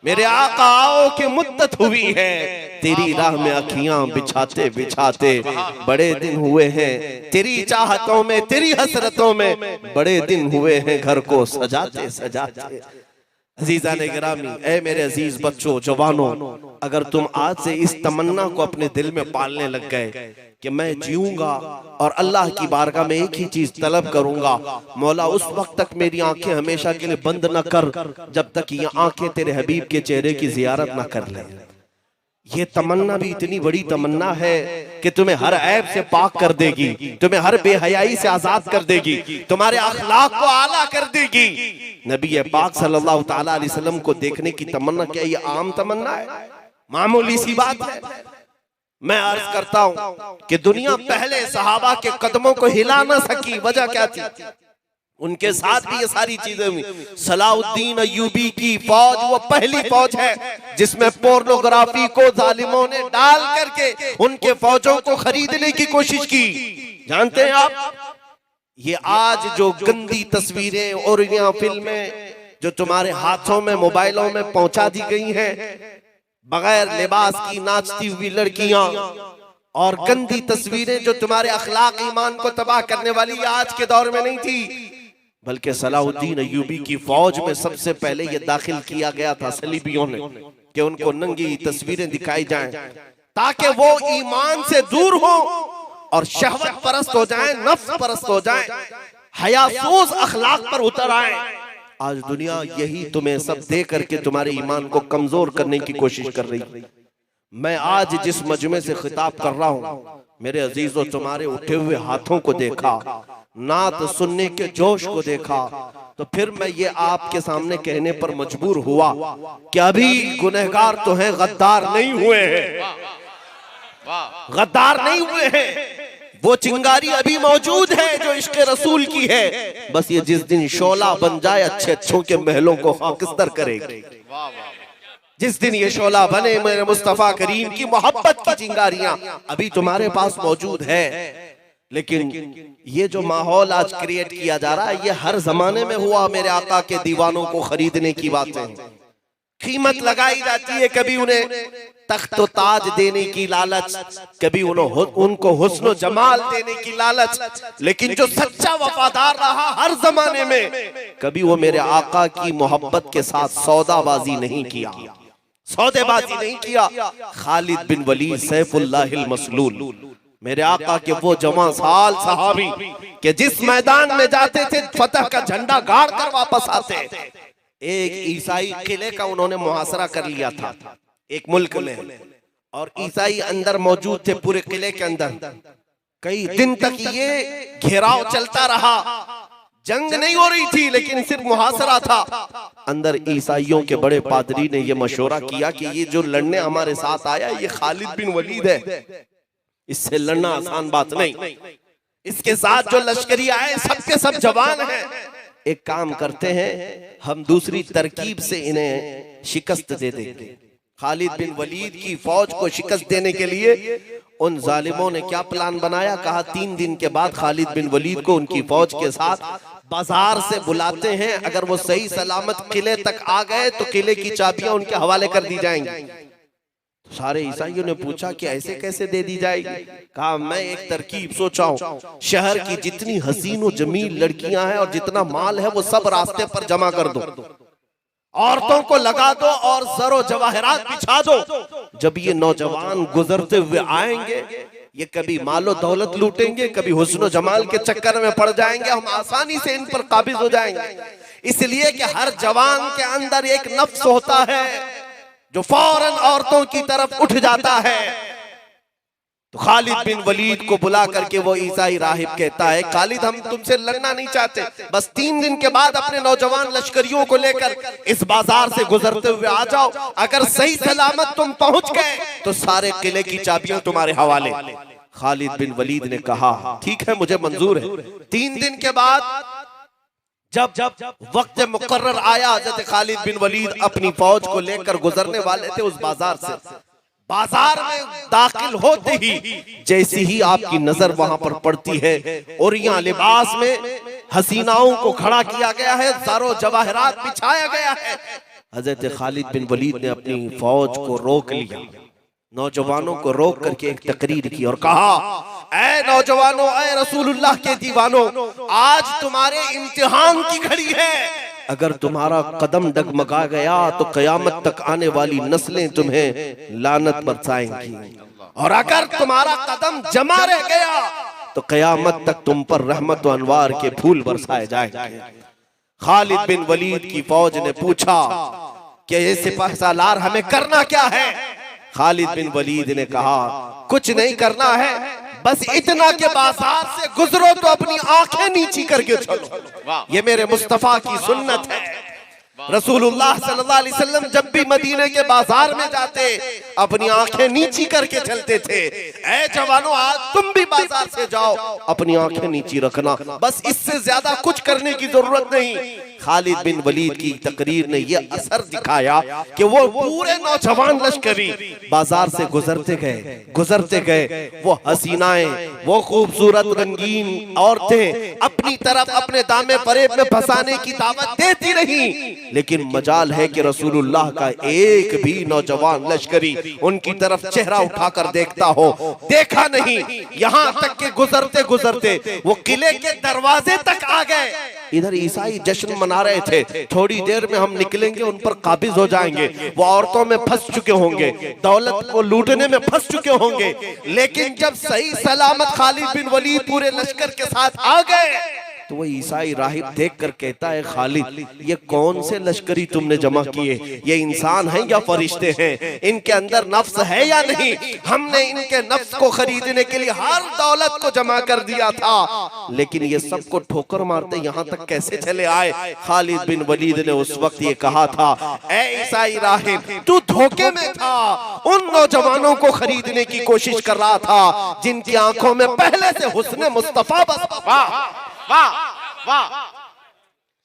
मेरे आका आओ के मुद्दत हुई है, तेरी राह में अखियां बिछाते बिछाते बड़े दिन हुए हैं, तेरी चाहतों में तेरी हसरतों में बड़े दिन हुए हैं, घर को सजाते सजाते। अजीज़ान गिरामी, ऐ मेरे अजीज बच्चों, जवानों, अगर तुम आज से इस तमन्ना को अपने दिल में पालने लग गए कि मैं जीऊंगा और अल्लाह की बारगाह में एक ही चीज तलब करूंगा, मौला उस वक्त तक मेरी आंखें हमेशा के लिए बंद न कर जब तक ये आंखें तेरे हबीब के चेहरे की जियारत न कर ले। ये तमन्ना भी इतनी बड़ी तमन्ना है कि तुम्हें हर ऐब से पाक कर देगी, तुम्हें हर बेहयाई से आजाद कर देगी, तुम्हारे अखलाक को आला कर देगी। नबी पाक सल्लल्लाहु तआला अलैहि वसल्लम को देखने की तमन्ना क्या ये आम तमन्ना है? मामूली सी बात है। मैं अर्ज करता हूं कि दुनिया पहले सहाबा के कदमों को हिला ना सकी, वजह क्या थी? उनके साथ भी ये सारी चीजें हुई। सलाउद्दीन अय्यूबी की फौज वो पहली फौज है जिसमें पोर्नोग्राफी को जालिमों ने डाल करके उनके फौजों को खरीदने की कोशिश की। जानते हैं आप, ये आज जो गंदी तस्वीरें और यहाँ फिल्में जो तुम्हारे हाथों में मोबाइलों में पहुंचा दी गई हैं, बगैर लिबास की नाचती हुई लड़कियां और गंदी तस्वीरें जो तुम्हारे अखलाक ईमान को तबाह करने वाली आज के दौर में नहीं थी, बल्कि सलाउद्दीन अय्यूबी की फौज में सबसे पहले यह दाखिल किया गया था सलीबियों ने कि उनको नंगी तस्वीरें दिखाई जाएं ताकि वो ईमान से दूर हो और शहवत परस्त हो जाएं, नफ्स परस्त हो जाएं, हयासूस अखलाक पर उतर आए। आज दुनिया यही तुम्हें सब दे करके तुम्हारे ईमान को कमजोर करने की कोशिश कर रही है। मैं आज जिस मजमे से खिताब कर रहा हूं, मेरे अजीजों, तुम्हारे उठे हुए हाथों को देखा, नात सुनने के जोश को देखा, तो फिर मैं ये आपके सामने कहने पर मजबूर हुआ कि अभी गुनहगार तो हैं, गद्दार नहीं हुए हैं, गद्दार नहीं हुए हैं। वो चिंगारी अभी मौजूद है जो इश्क़ रसूल की है, बस ये जिस दिन शोला बन जाए अच्छे अच्छों के महलों को खाकिस्तर करेगी। जिस दिन ये शोला बने मेरे मुस्तफा करीम की मोहब्बत की चिंगारियां अभी तुम्हारे पास मौजूद है। लेकिन ये जो माहौल आज क्रिएट किया जा रहा है, ये हर जमाने में हुआ। मेरे आका के दीवानों को खरीदने की बातें, कीमत लगाई जाती है, कभी उन्हें तख्त व ताज देने की लालच, कभी उनको हुस्न जमाल देने की लालच, लेकिन जो सच्चा वफादार रहा हर जमाने में, कभी वो मेरे आका की मोहब्बत के साथ सौदाबाजी नहीं किया, सौदेबाजी नहीं किया। खालिद बिन वलीद सैफुल्लाहिल मसलूल, मेरे आका के वो जवान साल सहाबी के जिस मैदान में जाते थे फतह का झंडा गाड़ कर वापस आते। एक ईसाई किले का उन्होंने मुहासरा कर लिया था एक मुल्क में, और ईसाई अंदर मौजूद थे पूरे किले के अंदर। कई दिन तक ये घेराव चलता रहा, जंग नहीं हो रही थी लेकिन सिर्फ मुहासरा था। अंदर ईसाइयों के बड़े पादरी ने यह मशवरा किया कि ये जो लड़ने हमारे साथ आया ये खालिद बिन वलीद है, इससे लड़ना आसान बात नहीं। इसके साथ जो लश्करी आए सबके सब जवान हैं। एक काम करते हैं, हम दूसरी तरकीब से इन्हें शिकस्त दे देंगे। खालिद बिन वलीद की फौज को शिकस्त देने के लिए उन जालिमों ने क्या प्लान बनाया, कहा 3 दिन के बाद खालिद बिन वलीद को उनकी फौज के साथ बाजार से बुलाते हैं। अगर वो सही सलामत किले तक आ गए तो किले की चाबियां उनके हवाले कर दी जाएंगी। तो सारे ईसाइयों ने पूछा कि ऐसे कैसे दे दी जाएगी। कहा मैं एक तरकीब सोचा हूं, शहर की जितनी हसीन और जमील लड़कियां हैं और जितना माल है वो सब रास्ते पर जमा कर दो, औरतों को लगा दो और जरो जवाहरात बिछा दो। जब ये नौजवान गुजरते हुए आएंगे, ये कभी मालो दौलत लूटेंगे, कभी हुस्न जमाल के चक्कर में पड़ जाएंगे, हम आसानी से इन पर काबिज हो जाएंगे। इसलिए कि हर जवान के अंदर एक नफ्स होता है जो फौरन औरतों की तरफ उठ जाता है। तो खालिद बिन वलीद को बुला करके वो ईसाई राहिब कहता है, खालिद हम तुमसे लड़ना नहीं चाहते, बस 3 दिन के बाद अपने नौजवान लश्करियों को लेकर इस बाजार से गुजरते हुए आ जाओ। अगर सही सलामत तुम पहुंच गए तो सारे किले की चाबियां तुम्हारे हवाले। खालिद बिन वलीद ने कहा ठीक है, मुझे मंजूर है। 3 दिन के बाद जब वक्त मुकर्रर आया, हज़रत खालिद बिन वलीद अपनी फौज को लेकर गुजरने वाले थे उस बाजार से। बाजार में दाखिल होते ही जैसी ही आपकी नजर वहां पर पड़ती है, और यहाँ लिबास में हसीनाओं को खड़ा किया गया है, सारों जवाहरात बिछाया गया है। हजरत खालिद बिन वलीद ने अपनी फौज को रोक लिया, नौजवानों को रोक करके एक तकरीर की और कहा, ऐ नौजवानों, ऐ रसूलुल्लाह के दीवानों, आज तुम्हारे इम्तिहान की घड़ी है। अगर तुम्हारा कदम डगमगा गया तो कयामत तक आने वाली नस्लें तुम्हें लानत बरसाएंगी, और अगर तुम्हारा कदम जमा रह गया तो कयामत तक तुम पर रहमत व अनवार के फूल बरसाए जाएंगे। खालिद बिन वलीद की फौज ने पूछा कि ये सिपाहीसालार हमें करना क्या है। खालिद बिन वलीद ने कहा कुछ नहीं करना है, बस इतना के बाजार से गुजरो तो अपनी आंखें नीची करके चलो। ये मेरे मुस्तफा की सुन्नत है। रसूलुल्लाह सल्लल्लाहु अलैहि वसल्लम जब भी मदीने के बाजार में जाते अपनी आंखें नीची करके चलते थे। ऐ जवानों, आज तुम भी बाजार से जाओ, अपनी आंखें नीची रखना, बस इससे ज्यादा कुछ करने की जरूरत नहीं। खालिद बिन वलीद की तकरीर ने यह असर दिखाया कि वो पूरे नौजवान लश्करी बाजार से गुजरते गए। वो हसीनाएं, वो खूबसूरत रंगीन औरतें अपनी तरफ अपने दामे फरेब में फंसाने की दावत देती रही, लेकिन मजाल है कि रसूलुल्लाह का एक भी नौजवान लश्करी उनकी तरफ चेहरा उठाकर देखता हो, देखा नहीं। यहाँ तक के गुजरते गुजरते वो किले के दरवाजे तक आ गए। इधर ईसाई जश्न मना रहे थे, थोड़ी देर में हम निकलेंगे, उन पर काबिज हो जाएंगे। वो औरतों में फंस चुके होंगे, दौलत को लूटने में फंस चुके होंगे। लेकिन जब सही सलामत खालिद बिन वलीद पूरे लश्कर के साथ आ गए तो वो ईसाई राहिब देखकर कहता है, खालिद ये कौन से लश्करी तुमने जमा किए? ये इंसान हैं या फरिश्ते हैं? इनके अंदर नफ्स है या नहीं? हमने इनके नफ्स को खरीदने के लिए हर दौलत को जमा कर दिया था, लेकिन ये सबको ठोकर मारते यहाँ तक कैसे चले आए? खालिद बिन वलीद ने उस वक्त ये कहा था, ऐ ईसाई राहिब, तू धोखे में था, उन नौजवानों को खरीदने की कोशिश कर रहा था जिनकी आंखों में पहले से हुस्न मुस्तफा वाह वाह,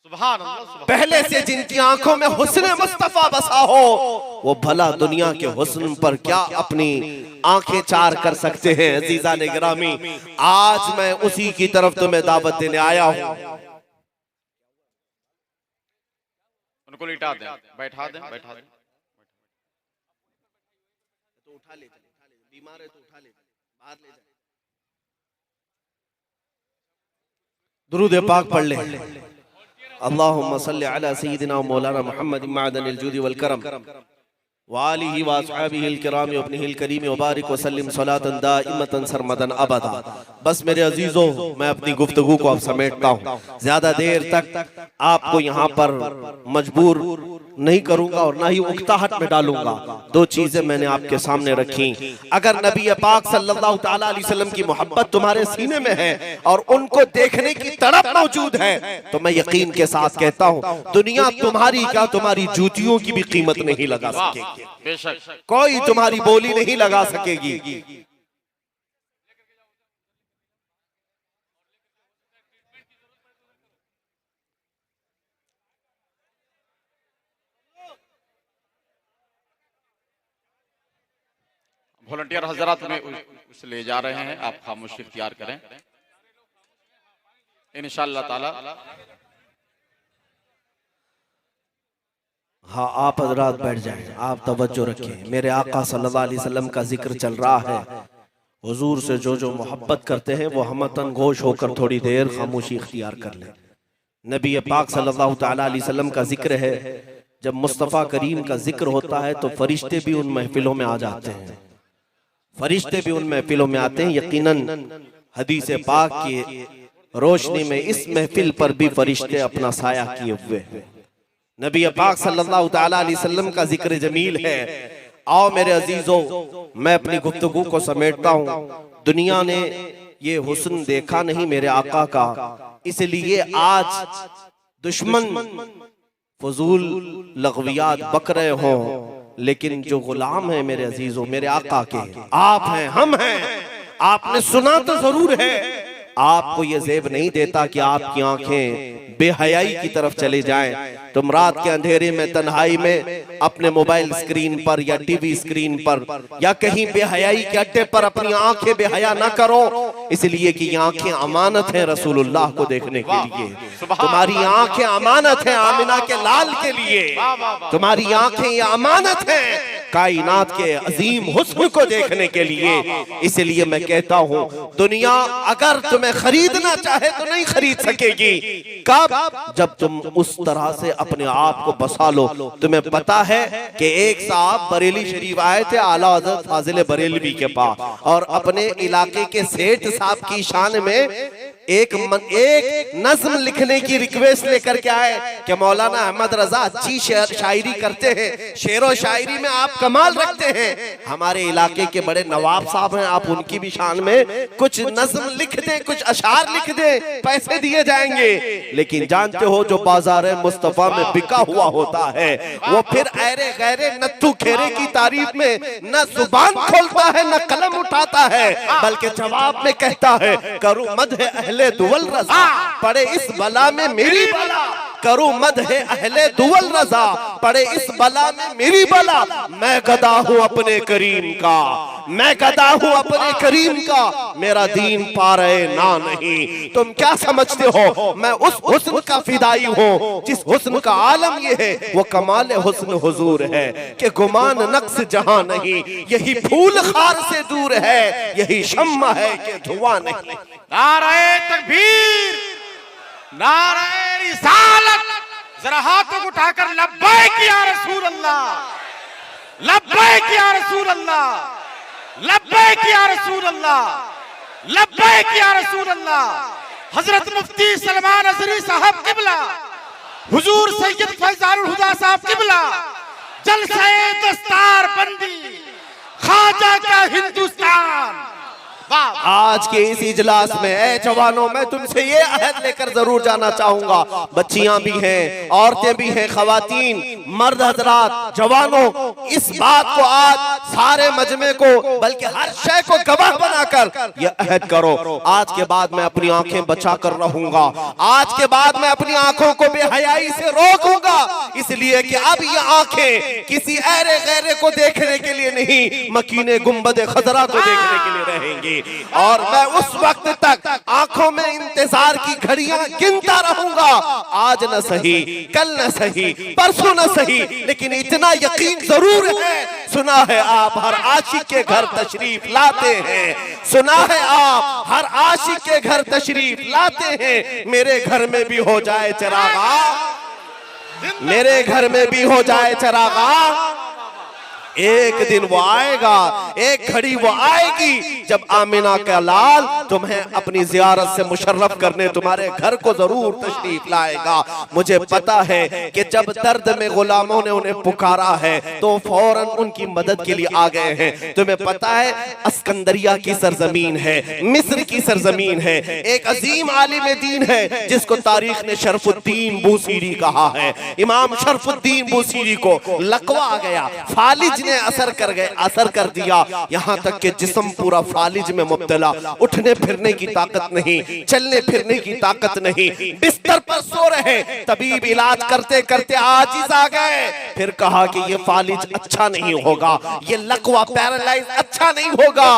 सुभान अल्लाह, पहले से जिनकी आंखों में हुस्न मुस्तफा बसा हो, वो भला दुनिया के हुस्न पर क्या अपनी आंखें चार कर सकते हैं? अजीजा ने गिरामी, आज मैं उसी की तरफ तुम्हें दावत देने आया हूं। उनको लिटा दें, बैठा दें, बैठा दें, तो उठा ले, बीमार है तो उठा ले, बाहर ले जा। दुरूद पाक पढ़ ले। अल्लाहुम्मा सल्लि अला सय्यिदिना मौलाना मुहम्मद मअदनिल जूदि वल करम व आलिहि व अस्हाबिहिल किराम व इब्निहिल करीम व बारिक व सल्लिम सलातन दाइमतन सरमदन अबदा। बस मेरे अजीजों, मैं अपनी गुफ्तगू को अब समेटता हूँ। ज्यादा देर तक आपको यहाँ पर मजबूर नहीं करूंगा और ना ही उकताहट में डालूंगा। दो चीजें मैंने आपके सामने रखी। अगर नबी पाक सल्लल्लाहु ताला अलैहि वसल्लम की मोहब्बत तुम्हारे सीने में है और उनको देखने की तड़प मौजूद है तो मैं यकीन के साथ कहता हूं दुनिया तुम्हारी क्या तुम्हारी जूतियों की भी कीमत नहीं लगा सकेगी। बेशक कोई तुम्हारी बोली नहीं लगा सकेगी। वॉलंटियर हजरात में उसे ले जा रहे हैं, आप खामोशी इख्तियार करें इंशाअल्लाह ताला। हाँ, आप हजरात बैठ जाएं, आप तवज्जो रखें। मेरे आका सल्लल्लाहु अलैहि वसल्लम का जिक्र चल रहा है। हुजूर से जो जो मोहब्बत करते हैं वो हमतन गोश होकर थोड़ी देर खामोशी इख्तियार कर लें। नबी पाक सल्लल्लाहु ताला अलैहि वसल्लम का जिक्र है। जब मुस्तफ़ा करीम का जिक्र होता है तो फरिश्ते भी उन महफिलों में आ जाते हैं, फरिश्ते भी उन महफिलों में आते हैं। यकीनन हदीस पाक की रोशनी में इस महफिल पर भी फरिश्ते अपना साया किए हुए हैं। नबी पाक सल्लल्लाहु ताला अलैहि वसल्लम का जिक्र जमील है। आओ मेरे अजीजों, मैं अपनी गुफ्तगू को समेटता हूँ। दुनिया ने ये हुस्न देखा नहीं मेरे आका का, इसलिए आज दुश्मन फजूल लगवियात बक रहे हों, लेकिन जो गुलाम है मेरे अजीजों, मेरे आका के, आप हैं, हम हैं। आपने सुना तो जरूर है, आपको ये ज़ेब नहीं देता कि आपकी आंखें बेहयाई की तरफ चले जाएं। तुम रात के अंधेरे में तन्हाई में अपने मोबाइल स्क्रीन पर या टीवी स्क्रीन पर या कहीं बेहयाई के अड्डे पर अपनी आंखें बेहया ना करो, इसलिए कि ये आंखें अमानत है रसूलुल्लाह को देखने के लिए। तुम्हारी आंखें अमानत है आमिना के लाल के लिए। तुम्हारी आंखें ये अमानत है कायनात के अजीम हुस्न को देखने के लिए। इसलिए मैं कहता हूँ दुनिया अगर तुम्हें खरीदना चाहे तो नहीं खरीद सकेगी। कब? जब तुम उस तरह से अपने आप को बसा लो। तुम्हें पता है कि एक साहब बरेली शरीफ आए थे आला हज़रत फाजिल बरेलवी के पास, और अपने इलाके के सेठ साहब की शान में एक नज्म लिखने की रिक्वेस्ट लेकर के आए कि मौलाना अहमद रजा अच्छी शायरी करते हैं, शेरो शायरी में आप कमाल रखते हैं, हमारे इलाके के बड़े नवाब साहब हैं, आप उनकी भी शान में कुछ नज्म लिख दें, कुछ अशार लिख दें, पैसे दिए जाएंगे। लेकिन जानते हो जो बाजार मुस्तफा में बिका हुआ होता है वो फिर ऐरे गैरे नत्थु खेरे की तारीफ में न जुबान खोलता है न कलम उठाता है, बल्कि जवाब में कहता है करूं मदह अहले दुवल रज़ा पड़े इस बला में मेरी बला, करूं मदह अहले दुवल रज़ा पड़े इस बला में मेरी बला। मैं गदा हूं अपने करीम का, मैं गदा हूं अपने करीम का, मेरा दीन पा रहे ना नहीं। तुम क्या समझते हो मैं उस हुस्न का फिदाई हूं जिस हुस्न का आलम ये है वो कमाल हुस्न हुजूर है कि गुमान नक्स जहां नहीं, यही फूल खार से दूर है, यही शम्मा है कि धुआं नहीं। नारे तकबीर, नारे रिसालत, जरा हाथों को उठाकर लब्बैक या रसूल अल्लाह, लब्बैक या रसूल अल्लाह, लब्बैक या रसूल अल्लाह, लब्बैक या रसूल अल्लाह। हजरत मुफ्ती सलमान अजरी साहब किबला, हुजूर सैयद फैजानुल हुदा साहब किबला, जलसे दस्तार बंदी, ख्वाजा का हिंदुस्तान। आज के इस इजलास में ऐ जवानों मैं तुमसे ये अहद लेकर जरूर जाना चाहूंगा, बच्चियां भी हैं, औरतें भी हैं, खवातीन, मर्द हजरात, जवानों, इस बात को आज सारे मजमे को बल्कि हर शय को गवाह बनाकर ये अहद करो, आज के बाद मैं अपनी आंखें बचा कर रहूंगा, आज के बाद मैं अपनी आंखों को बेहयाई से रोकूंगा, इसलिए कि अब ये आंखें किसी ऐरे गैरे को देखने के लिए नहीं, मकीने गुंबद खजरा को देखने के लिए रहेंगी। और मैं उस वक्त तक आंखों में इंतजार की घड़ियां गिनता रहूंगा, आज न सही, कल न सही, परसों न सही, लेकिन इतना यकीन जरूर है, सुना है आप हर आशिक के घर तशरीफ लाते हैं, सुना है आप हर आशिक के घर तशरीफ लाते हैं। मेरे घर में भी हो जाए चरागा, मेरे घर में भी हो जाए चरागा, एक दिन वो आएगा, एक घड़ी वो आएगी जब आमिना का लाल तुम्हें अपनी जियारत से मुशर्रफ करने तुम्हारे घर को जरूर तशरीफ लाएगा। मुझे पता है कि जब दर्द में गुलामों ने उन्हें पुकारा है तो फौरन उनकी मदद के लिए आ गए हैं। तुम्हें पता है अस्कंदरिया की सरजमीन है, मिस्र की सरजमीन है, एक अजीम आलिम दीन है जिसको तारीख ने शरफुद्दीन बूसीरी कहा है। इमाम शरफुद्दीन बूसीरी को लकवा आ गया, फालिज ने असर कर दिया, यहाँ तक कि जिस्म पूरा फालिज में मुब्तला, उठने फिरने की ताकत नहीं, चलने फिरने की ताकत नहीं, बिस्तर पर सो रहे। तबीब इलाज करते करते आजिज आ गए, फिर कहा कि ये फालिज अच्छा नहीं होगा, ये लकवा पैरालाइज अच्छा नहीं होगा।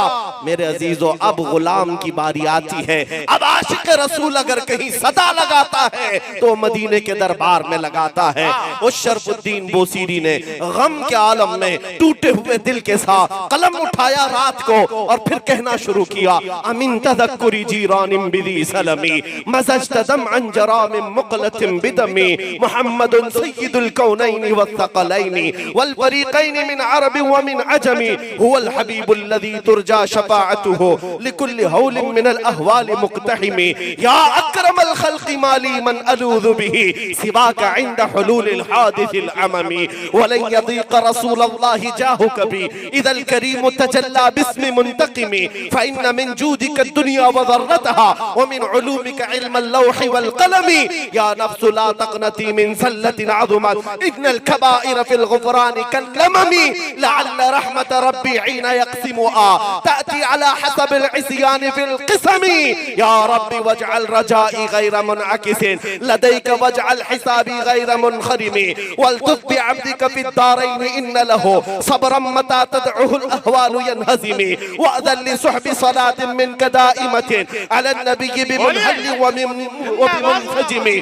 मेरे अजीजों, अब गुलाम की बारी आती है। अब आशिक रसूल अगर कहीं सदा लगाता है तो मदीने के दरबार में लगाता है। उस शरफुद्दीन बूसीरी ने गम के आलम में टूटे हुए दिल के साथ कलम उठाया रात को और फिर कहना शुरू किया, अमिन तदक्कुरी जीरानिम बिदी सलमी मज़ज्तदम अन जरामिम मुक़लतिम बिदमी मुहम्मदुन सय्यिदुल कौनैनि वत्थक़लैनि वल फरीक़ैनि मिन अरबि व मिन अजमी हुवल हबीबुल लज़ी तुरजा शफ़ाअतुहु लिकुल्लि हौलिन मिनल अहवालि मुक़तहिमी या अक्रमल खल्क़ि माली मन अलूज़ु बिही सिवाका इंद हुलूलिल हादिसिल अममी वलन यदीक़ रसूलल्लाहि जाहु कभी इदल करीम तजल्ला बिस्मि मुंतकिमी फइन्न मिन जूदिक दुनिया व ज़र्रतहा व मिन उलूमिक इल्मल लौहि वल क़लमी या नफ्सु ला तक़नती मिन सल्लतिन अज़मत इन्नल कबाइर फिल गुफ़रानि कल्लममी लअल्ल रहमत रब्बी हीन यक़सिमुहा तअती अला हसबिल इस्यान फिल क़िसमी या रब्बी वजअल रजाई गैर मुनअकिसिन लदैक वजअल हिसाबी गैर मुनखरिमी वल्तुफ़ बिअब्दिक फिद दारैन इन्न लहु सबरम मता तदउहुल अहवालु यनहज़िमी वअदल लिसुहबि सलातिन मिनक दाइमतिन अला नबिय्यि बिमुनहल्लि व बिमुनसजिमी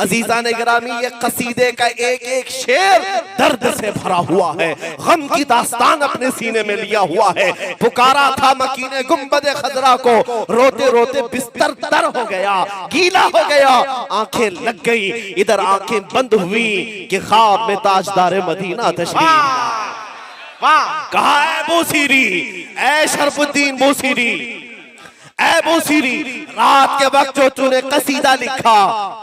अजीज़ान गिरामी, ये कसीदे का एक एक शेर दर्द से भरा हुआ है, गम की दास्तान अपने सीने में लिया हुआ है। पुकारा था मकीने गुंबद खजरा को, रोते रोते बिस्तर तर हो गया, गीला हो गया, आंखें लग गई, इधर आंखें बंद हुई कि ख्वाब में ताजदार मदीना तशरीफ। कहा है बूसीरी, ऐ शरफुद्दीन बूसीरी, ऐ बूसीरी, रात के वक्त जो तूने कसीदा लिखा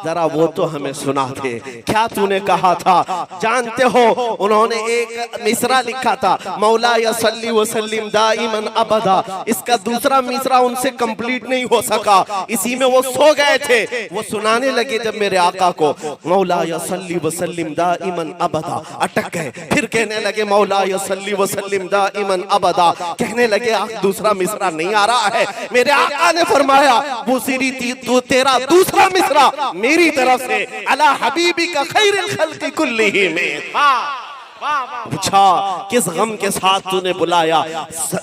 जरा वो तो हमें सुना दे। क्या तूने कहा था? जानते हो उन्होंने एक मिसरा लिखा था, मौला या सल्ली व सल्लिम दाइमन अबदा। इसका दूसरा मिसरा उनसे कंप्लीट नहीं हो सका, इसी में वो सो गए थे। वो सुनाने लगे जब मेरे आका को, मौला या सल्ली व सल्लिम दाइमन अबदा, अटक गए। फिर कहने लगे मौला या सल्ली व सल्लिम दाइमन अबदा, कहने लगे दूसरा मिसरा नहीं आ रहा है। मेरे आका ने फरमाया, बूसीरी तू तेरा दूसरा मिसरा मेरी तरफ से अला हबीबी का खैरुल खल्क़ि कुल्लिहिम में। पूछा किस गम के साथ तूने बुलाया?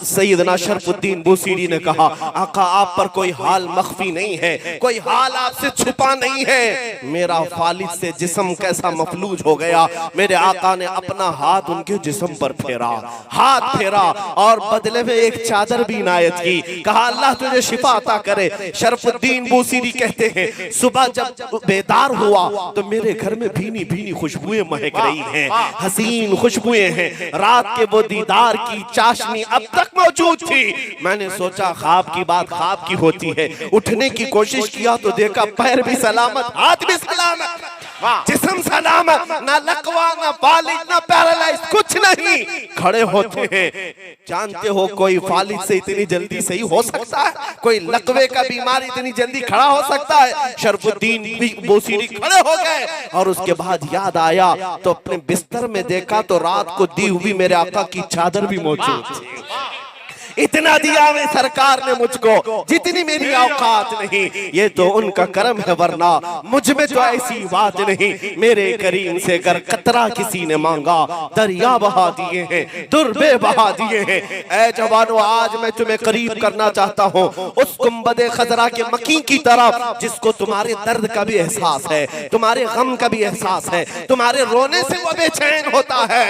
सैयदना शरफुद्दीन बूसीरी ने कहा, आका आप पर कोई हाल मख्फी नहीं है, कोई हाल आपसे छुपा नहीं है। मेरा फालिज से जिस्म कैसा मफलूज हो गया। मेरे आका ने अपना हाथ उनके जिस्म पर फेरा, हाथ फेरा और बदले में एक चादर भी इनायत की। कहा अल्लाह तुझे शिफा अता करे। शरफुद्दीन बूसीरी कहते हैं, सुबह जब बेदार हुआ तो मेरे घर में भीनी भीनी खुशबुएं महक रही हैं, हसीन खुशबुएं हैं। रात के वो दीदार की चाशनी अब तक मौजूद थी। मैंने सोचा ख्वाब की बात ख्वाब की होती है। उठने की कोशिश किया तो देखा पैर भी सलामत, हाथ भी सलामत, जिस्म सलामत, ना लकवा ना फालिज ना पैरालाइज, कुछ नहीं। खड़े होते हैं। जानते हो कोई फालिज से इतनी जल्दी सही हो सकता है? कोई लकवे का बीमार इतनी जल्दी खड़ा हो सकता है? शरफुद्दीन बूसीरी खड़े हो गए और उसके बाद याद आया तो अपने बिस्तर में देखा तो रात को दी हुई मेरे आका की चादर भी मौजूद थी। इतना दिया मैं सरकार ने मुझको जितनी मेरी औकात नहीं। ये तो उनका करम है, वरना मुझ में तो ऐसी बात नहीं। मेरे करीम से अगर कतरा किसी ने मांगा, दरिया बहा दिए हैं, दुर्बे बहा दिए हैं। ऐ जवानों, आज मैं तुम्हें करीब करना चाहता हूँ उस गुंबदे खजरा के मकी की तरफ जिसको तुम्हारे दर्द का भी एहसास है, तुम्हारे गम का भी एहसास है, तुम्हारे रोने से वो बेचैन होता है।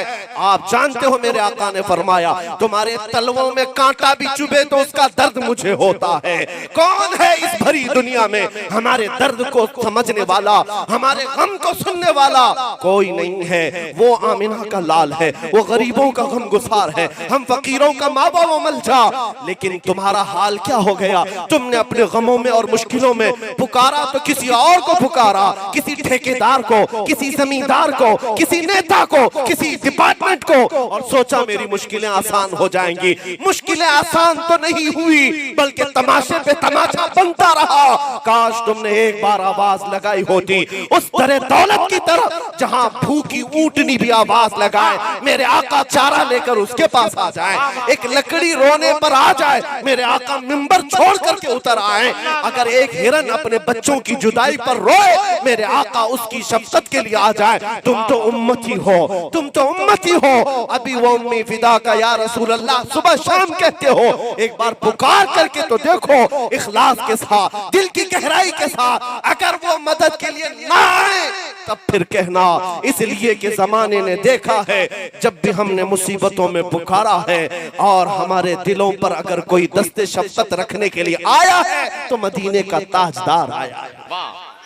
आप जानते हो मेरे आका ने फरमाया, तुम्हारे तलवों में कांटा भी चुभे तो उसका दर्द मुझे होता है। कौन है इस भरी दुनिया में हमारे दर्द को समझने वाला, हमारे गम को सुनने वाला? कोई नहीं है। वो आमिना का लाल है, वो गरीबों का गम गुसार है, हम फकीरों का मावा व मलजा। लेकिन तुम्हारा हाल क्या हो गया? तुमने अपने गमों में और मुश्किलों में पुकारा तो किसी और को पुकारा, किसी ठेकेदार को, किसी जमींदार को, किसी नेता को, किसी डिपार्टमेंट को, और सोचा मेरी मुश्किलें आसान हो जाएंगी। मुश्किलें आसान तो नहीं हुई, बल्कि तमाशे पे तमाशा बनता रहा। काश तुमने एक बार आवाज लगाई होती उस तरह दौलत की तरफ जहां भूखी ऊंटनी भी आवाज लगाए, मेरे आका चारा लेकर उसके पास आ जाए, एक लकड़ी रोने पर आ जाए, मेरे आका मिंबर छोड़ करके उतर आए। अगर एक हिरन अपने बच्चों की जुदाई पर रोए, मेरे आका उसकी शफकत के लिए आ जाए। तुम तो उम्मती हो, तुम तो उम्मती हो। अभी वो उम्मी फिदा का या रसूल अल्लाह सुबह शाम कहते हो, एक बार पुकार करके तो देखो इखलास के साथ, दिल की गहराई के साथ। अगर वो मदद के लिए ना आए तब फिर कहना, इसलिए कि जमाने ने देखा है जब भी हमने मुसीबतों में पुकारा है और हमारे दिलों पर अगर कोई दस्ते शफकत रखने के लिए आया है तो मदीने का ताजदार आया है।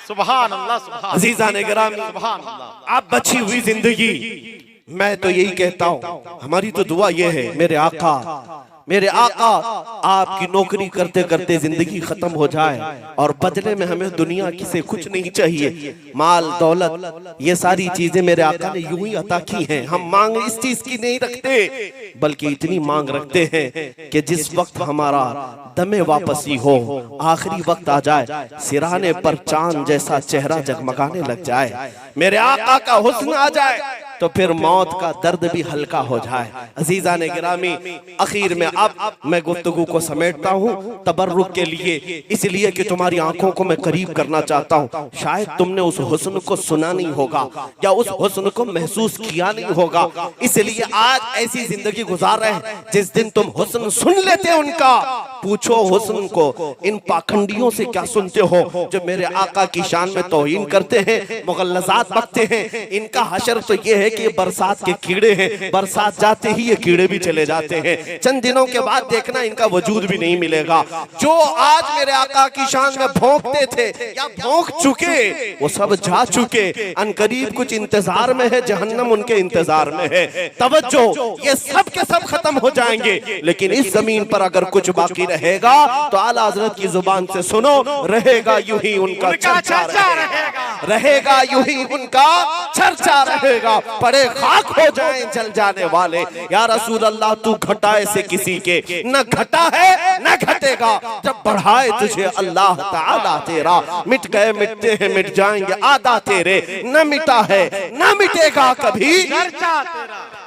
सुभान अल्लाह, सुभान अजीजा ने गिरामी, सुभान अल्लाह। आप बची हुई जिंदगी, मैं तो यही कहता हूँ, हमारी तो दुआ ये है मेरे आका आपकी नौकरी करते करते जिंदगी खत्म हो जाए और बदले में हमें दुनिया की से कुछ नहीं चाहिए। माल दौलत ये सारी चीजें मेरे आका ने यूं ही अता की हैं। हम मांग इस चीज की नहीं रखते, बल्कि इतनी मांग रखते हैं कि जिस वक्त हमारा दमे वापसी हो, आखिरी वक्त आ जाए, सिराने पर चांद जैसा चेहरा जगमगाने लग जाए, मेरे आका का हुस्न आ जाए, तो फिर मौत का दर्द भी हल्का हो जाए। अजीजा ने गिरामी, आखिर में अब मैं गुफ्तगू को समेटता हूँ तबर्रुक के लिए, इसलिए कि तुम्हारी आंखों को मैं करीब करना चाहता हूँ। शायद तुमने उस हुस्न को सुना नहीं होगा या उस हुस्न को महसूस किया नहीं होगा, इसलिए आज ऐसी जिंदगी गुजार रहे हैं जिस दिन तुम हुस्न सुन लेते उनका। पूछो हुस्न को, इन पाखंडियों से क्या सुनते हो जो मेरे आका की शान में तौहीन करते हैं, मुगल्लज़ात बकते हैं। इनका हशर तो ये है कि बरसात के कीड़े हैं, बरसात जाते ही ये कीड़े भी चले जाते हैं, चंद दिनों के बाद देखना इनका वजूद भी नहीं मिलेगा। जो आज मेरे आका की शान में भौंकते थे या भौंक चुके, वो सब जा चुके। अनकरीब कुछ इंतजार में है, जहन्नम उनके इंतजार में है। तवज्जो, ये सब के सब खत्म हो जाएंगे, लेकिन इस जमीन पर अगर कुछ बाकी रहेगा तो आला हज़रत की जुबान से सुनो, रहेगा यूं ही उनका चर्चा रहेगा, यूं ही उनका चर्चा रहेगा। पड़े खाक हो जाएं जल जाने वाले, या रसूल अल्लाह तू घटाए से किसी के न घटा है न घटेगा, जब बढ़ाए तुझे अल्लाह ताला तेरा। मिट गए मिटते हैं मिट जाएंगे आदा तेरे, न मिटा है न मिटेगा कभी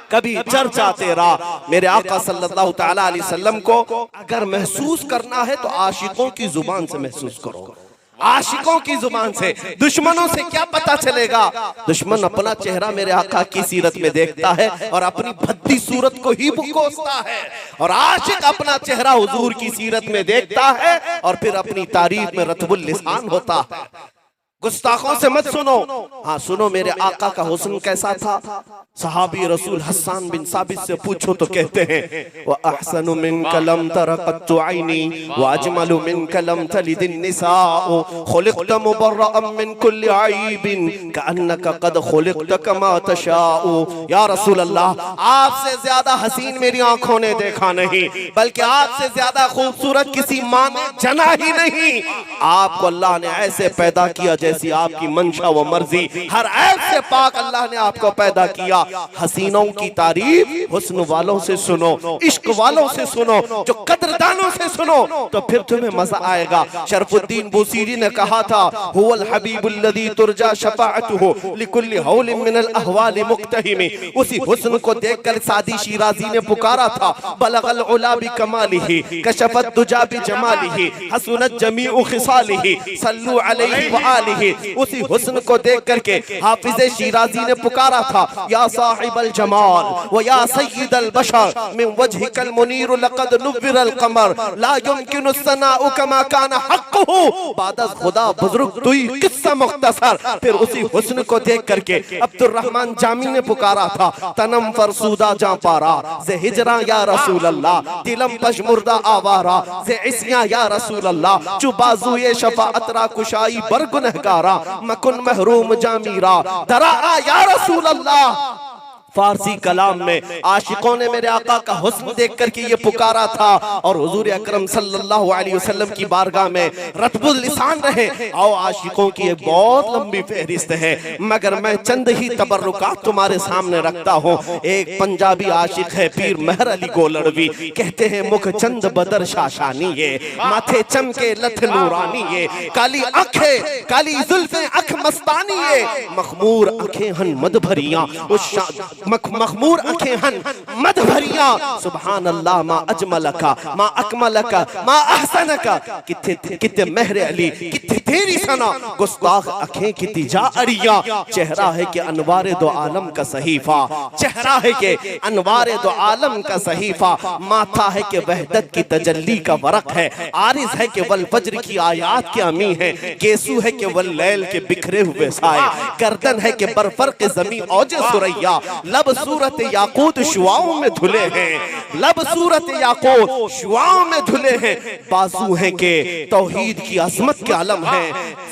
कभी चर्चा तेरा। मेरे आका सल्लल्लाहु ताला अलैहि वसल्लम को अगर महसूस करना है तो आशिकों की जुबान से महसूस करो, आशिकों की जुबान से। दुश्मनों से क्या पता चलेगा? दुश्मन अपना चेहरा मेरे आका की सीरत में देखता है और अपनी भद्दी सूरत को ही कोसता है, और आशिक अपना चेहरा हुजूर की सीरत में देखता है और फिर अपनी तारीफ में रतबुल लिसान होता है। गुस्ताखों से मत सुनो, हाँ सुनो मेरे आका का हुस्न कैसा था। सहाबी रसूल हसन बिन साबित से पूछो तो कहते हैं, व अहसनु मिन कलम तरक़त ऐनी व अजमलु मिन कलम तलिदिन निसाउ खुलिक़त मुबर्रअन मिन कुल्लि ऐबिन कअन्नका क़द खुलिक़त कमा तशाउ। या रसूल अल्लाह, आपसे ज्यादा हसीन मेरी आंखों ने देखा नहीं, बल्कि आपसे ज्यादा खूबसूरत किसी माँ ने जना ही नहीं। आपको अल्लाह ने ऐसे पैदा किया जैसे जैसी आपकी मंशा व मर्जी, हर ऐब से पाक अल्लाह ने आपको पैदा किया। हसीनों की तारीफ हुस्न वालों से सुनो, इश्क वालों से सुनो, जो कदरदानों से सुनो, तो फिर तुम्हें मजा आएगा। शरफुद्दीन बुसीरी ने कहा था, हुवल हबीबुल्लज़ी तुरजा शफाअतुहु लिकुल्लि हौलिन मिनल अहवालि मुक्तहिमी। उसी हुस्न को देखकर सादी शिराजी ने पुकारा था, बलगल उला बि कमालिही कशफत दुजा बि जमालिही हसनत जमीउ खिसालिही सल्लु अलैहि व आलिही। उसी हुस्न को देख करके हाफिज शिराजी ने पुकारा था, या साहिबल जमाल व या सय्यिदल बशर मिन वजहिकल मुनीर लक़द नुव्विरल कमर ला युमकिनु सनाउ कमा काना हक़्क़ुहु बादअ खुदा बुजुर्ग तुई किस्सा मुख्तसर। फिर उसी हुस्न को देख करके अब्दुर रहमान जामी ने पुकारा था, तनम फरसूदा जा पारा से हिजरा या रसूल अल्लाह, दिलम पशमुर्दा आवारा से इस्या या रसूल अल्लाह, चु बाजुए शफाअत रा कुशाई बर गुनहगारा मकुन महरूम जामीरा दरा या रसूल अल्लाह। फारसी कलाम में आशिकों ने मेरे आका का हुस्न देख करके ये पुकारा था, और हुजूर अकरम सल्लल्लाहु अलैहि वसल्लम की बारगाह में रतबुल लिसान रहे। आओ आशिकों की एक बहुत लंबी फहरिस्त है, मगर मैं चंद ही तबर्रुकात तुम्हारे सामने रखता हूँ। एक पंजाबी आशिक है पीर मेहर अली गोलड़वी, कहते हैं मुख चंद बदर शाशानी ये, माथे चमके लथ नूरानी ये, काली आंखें काली जुल्फें अख मस्तानी ये, मखमूर आंखें हन मद भरियां उस मखमूर आंखें हन मद भरिया। सुभान अल्लाह मा अजमलका मा अकमलका मा अहसनका, किथे मेहर अली किथे तेरी सना, गुस्ताख आंखें किती जा अड़िया। चेहरा है कि अनवारे दो आलम का सहीफा, चेहरा है कि अनवारे दो आलम का सहीफा, माथा है कि वहदत की तजल्ली का वरक है, आरिज है कि वल फज्र की आयात के अमी है, गेसू है कि वल लैल के बिखरे हुए साए, गर्दन है कि बरफर्क जमी औजे सुरैया, लब सूरत याकूत शुआओं में धुले हैं, लब सूरत याकूत शुआओं में धुले हैं, बाजू है के तौहीद की अजमत के आलम है,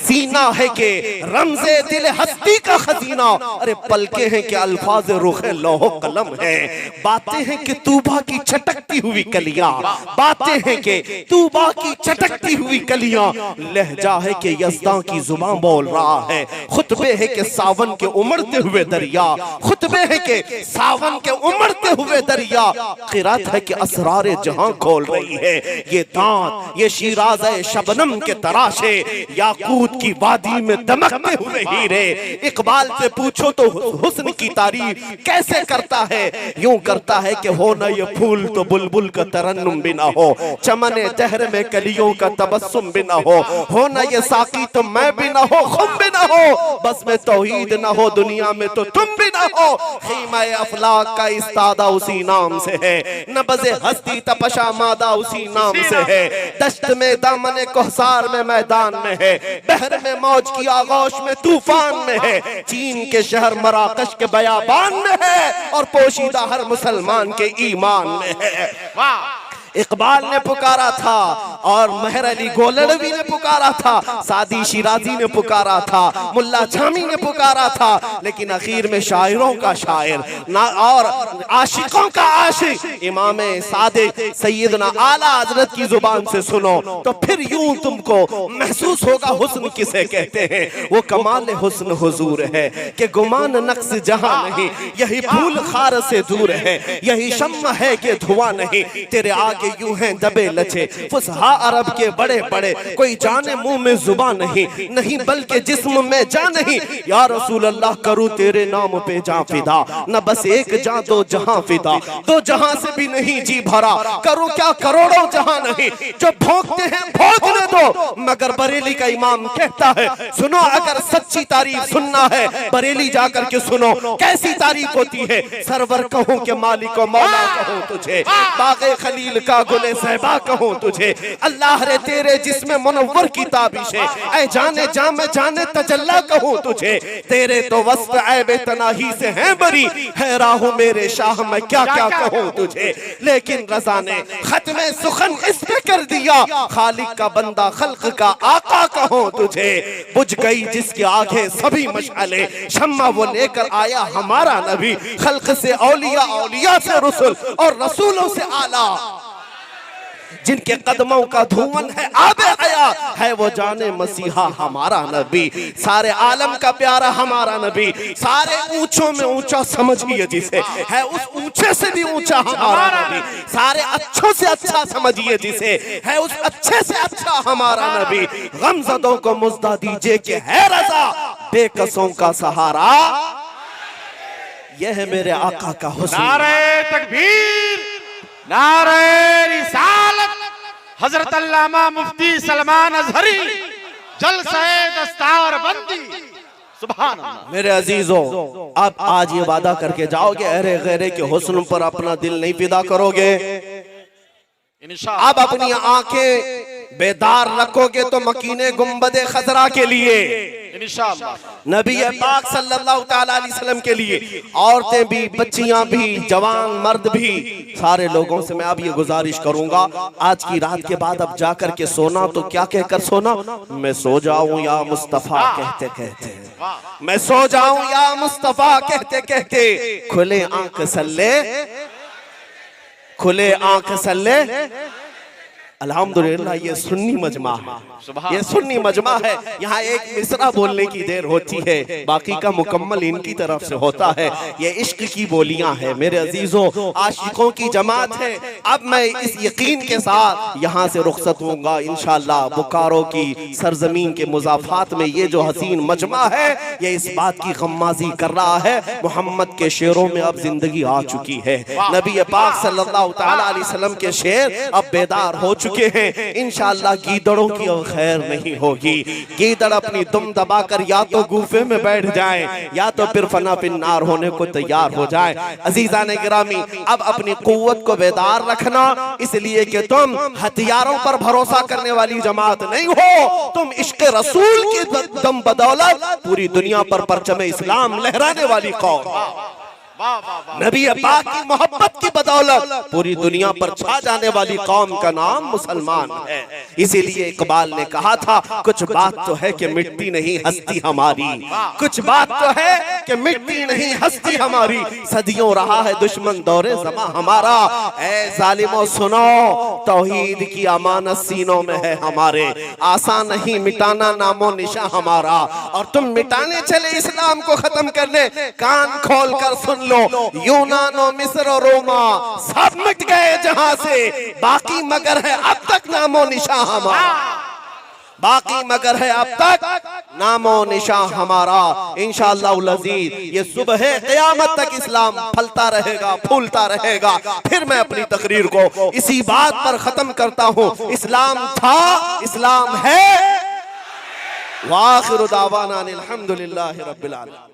सीना है के रमज़े दिल हस्ती का खजीना, अरे पलके हैं कि अल्फाज रुखे लौहो कलम है, बातें हैं कि तूबा की छटकती हुई कलियां, बातें हैं कि तूबा की छटकती हुई कलियां, लहजा है कि यज़दां की जुबान बोल रहा है, खुतबे है कि सावन के उमड़ते हुए दरिया, खुतबे है कि सावन के उमड़ते हुए दरिया, क़िरात है कि असरारे जहां खोल रही है, ये दांत ये शिराज़े शबनम के तराशे, याकूत की वादी में दमकते हुए हीरे। इकबाल से पूछो तो हुस्न की तारीफ कैसे करता है, यूं करता है कि हो न ये फूल तो बुलबुल का तरन्नुम भी ना हो, चमने दहर में कलियों का तबस्सुम भी ना हो न ये साकी तो मैं भी ना हो, खुम भी ना हो, बस में तौहीद ना हो दुनिया में तो तुम भी ना हो। खीमा अफलाक का इस्तादा उसी नाम से है, नबज़े हस्ती तपशा मादा उसी नाम से है, दश्त में दामने कोहसार में मैदान में है, बहर में मौज की आगोश में तूफान में है, चीन के शहर मराकश के बयाबान में है, और पोशीदा हर मुसलमान के ईमान में है। वाह! इकबाल ने पुकारा था, और मेहर अली गोलड़वी ने पुकारा था, सादी शिराजी ने पुकारा था, मुल्ला जामी ने पुकारा था, लेकिन आखिर में शायरों का शायर ना और आशिकों का आशिक इमाम सादिक सैयदना आला हजरत की जुबान से सुनो तो फिर यूं तुमको महसूस होगा हुस्न किसे कहते हैं। वो कमाल हुस्न हुजूर है कि गुमान नक्स जहां नहीं, यही फूल खार से दूर है, यही शम्मा है कि धुआं नहीं, तेरे आगे यूं हैं दबे लचे फुसहा अरब के बड़े बड़े, कोई जाने मुंह में जुबान नहीं, नहीं बल्कि जिस्म में जान नहीं, या रसूल अल्लाह करूं तेरे नाम पे जां फिदा, न बस एक जां दो जहां फिदा, दो जहां से भी नहीं जी भरा, करूं क्या करोड़ों जहां नहीं, जो भौंकते हैं भौंकने दो, मगर बरेली का इमाम कहता है सुनो अगर सच्ची तारीफ सुनना है बरेली जाकर के सुनो, कैसी तारीफ होती है, सरवर कहूं के मालिक व मौला कहूं तुझे, बाग़े खलील का गुले सहबा कहूं तुझे, अल्लाह रे तेरे जिसमें मुनव्वर की ताबिश है, ऐ जाने जामे जाने तजल्ला कहूं तुझे, तेरे तो वस्फ ऐबे तनाही से हैं बरी, है राहु मेरे शाह मैं क्या क्या कहूं तुझे, लेकिन रज़ा ने खत्मे सुखन इस पे कर दिया, खालिक का बंदा खल्क का आका कहूं तुझे, बुझ गई जिसके आगे सभी मशाले, शम्मा वो लेकर आया हमारा नबी, खल्क से औलिया औलिया से रसूल और रसूलों से आला। जिनके कदमों का धुआं है आबे हयात है, वो जाने मसीहा हमारा नबी, सारे आलम का प्यारा हमारा नबी, सारे ऊंचों में ऊंचा समझिए जिसे, है उस ऊंचे से भी ऊंचा हमारा नबी, सारे अच्छों से अच्छा समझिए जिसे, है उस अच्छे से अच्छा हमारा नबी। गमज़दों को मुज़्दा दीजिए कि है रज़ा, बेकसों का सहारा यह है मेरे आका का हुस्न। नारे तकबीर, नारे रिसालत, हजरत अल्लामा मुफ्ती सलमान अजहरी, जलसे दस्तार बंदी, सुभान अल्लाह। मेरे अजीजों, अब आज ये वादा करके जाओगे अरे गैरे के हुस्न पर अपना दिल नहीं फिदा करोगे। इंशाअल्लाह अब अपनी आंखें बेदार रखोगे तो मकीने गुंबदे खजरा के लिए, इंशाअल्लाह नबी पाक सल्लल्लाहु तआला अलैहि वसल्लम के लिए, औरतें भी, बच्चियां भी, जवान मर्द भी, सारे लोगों से मैं अब ये गुजारिश करूंगा, आज की रात के बाद अब जाकर के सोना तो क्या कहकर सोना, मैं सो जाऊं या मुस्तफा कहते कहते, मैं सो जाऊं या मुस्तफा कहते कहते, खुले आंख सल्ले, खुले आंख सल्ले। अल्हम्दुलिल्लाह ये सुन्नी मजमा है, ये सुन्नी मजमा है। यहाँ एक मिसरा बोलने की देर होती है, बाकी का मुकम्मल इनकी तरफ से होता है। ये इश्क की बोलियां है मेरे अजीजों, आशिकों की जमात है। अब मैं इस यकीन के साथ यहाँ से रुखसत होऊंगा इंशाअल्लाह। बुकारो की सरजमीन के मुजाफात में ये जो हसीन मजमा है, ये इस बात की गम्माजी कर रहा है, मोहम्मद के शेरों में अब जिंदगी आ चुकी है। नबी पाक सल्लल्लाहु तआला अलैहि वसल्लम के शेर अब बेदार हो चुके हैं। इंशाअल्लाह गीदड़ों की अब खैर नहीं होगी। गीदड़ अपनी दुम दबाकर या तो गुफे में बैठ जाए या तो फिर फना फिन्नार होने को तैयार हो जाए। अजीजान गिरामी, अब अपनी कुव्वत को बेदार रखना, इसलिए कि तुम हथियारों पर भरोसा करने वाली जमात नहीं हो, तुम इश्क रसूल की दम बदौलत पूरी दुनिया पर परचम इस्लाम लहराने वाली कौम, नबी पाक की मोहब्बत की बदौलत पूरी दुनिया पर छा जाने वाली कौम का नाम मुसलमान है। इसीलिए इकबाल ने कहा था, कुछ बात तो है कि मिटती नहीं हस्ती हमारी, कुछ बात तो है कि मिटती नहीं हस्ती हमारी, सदियों रहा है दुश्मन दौरे ज़मा हमारा। ऐ जालिमों सुनो, तौहीद की अमानत सीनों में है हमारे, आसान नहीं मिटाना नामो निशा हमारा। और तुम मिटाने चले इस्लाम को खत्म करने, कान खोल कर सुन लो, यूनानो मिस्र और रोमा सब मिट गए जहां से, बाकी मगर है अब तक नामो निशा हमारा, बाकी मगर है अब तक नामो निशा हमारा। इंशाअल्लाह अज़ीज़ ये सुबह क़यामत तक इस्लाम फलता रहेगा, फूलता रहेगा। फिर मैं अपनी तकरीर को इसी बात पर खत्म करता हूँ, इस्लाम था, इस्लाम है। वाखिरु दावाना अनिल हम्दुलिल्लाहि रब्बिल आलमीन।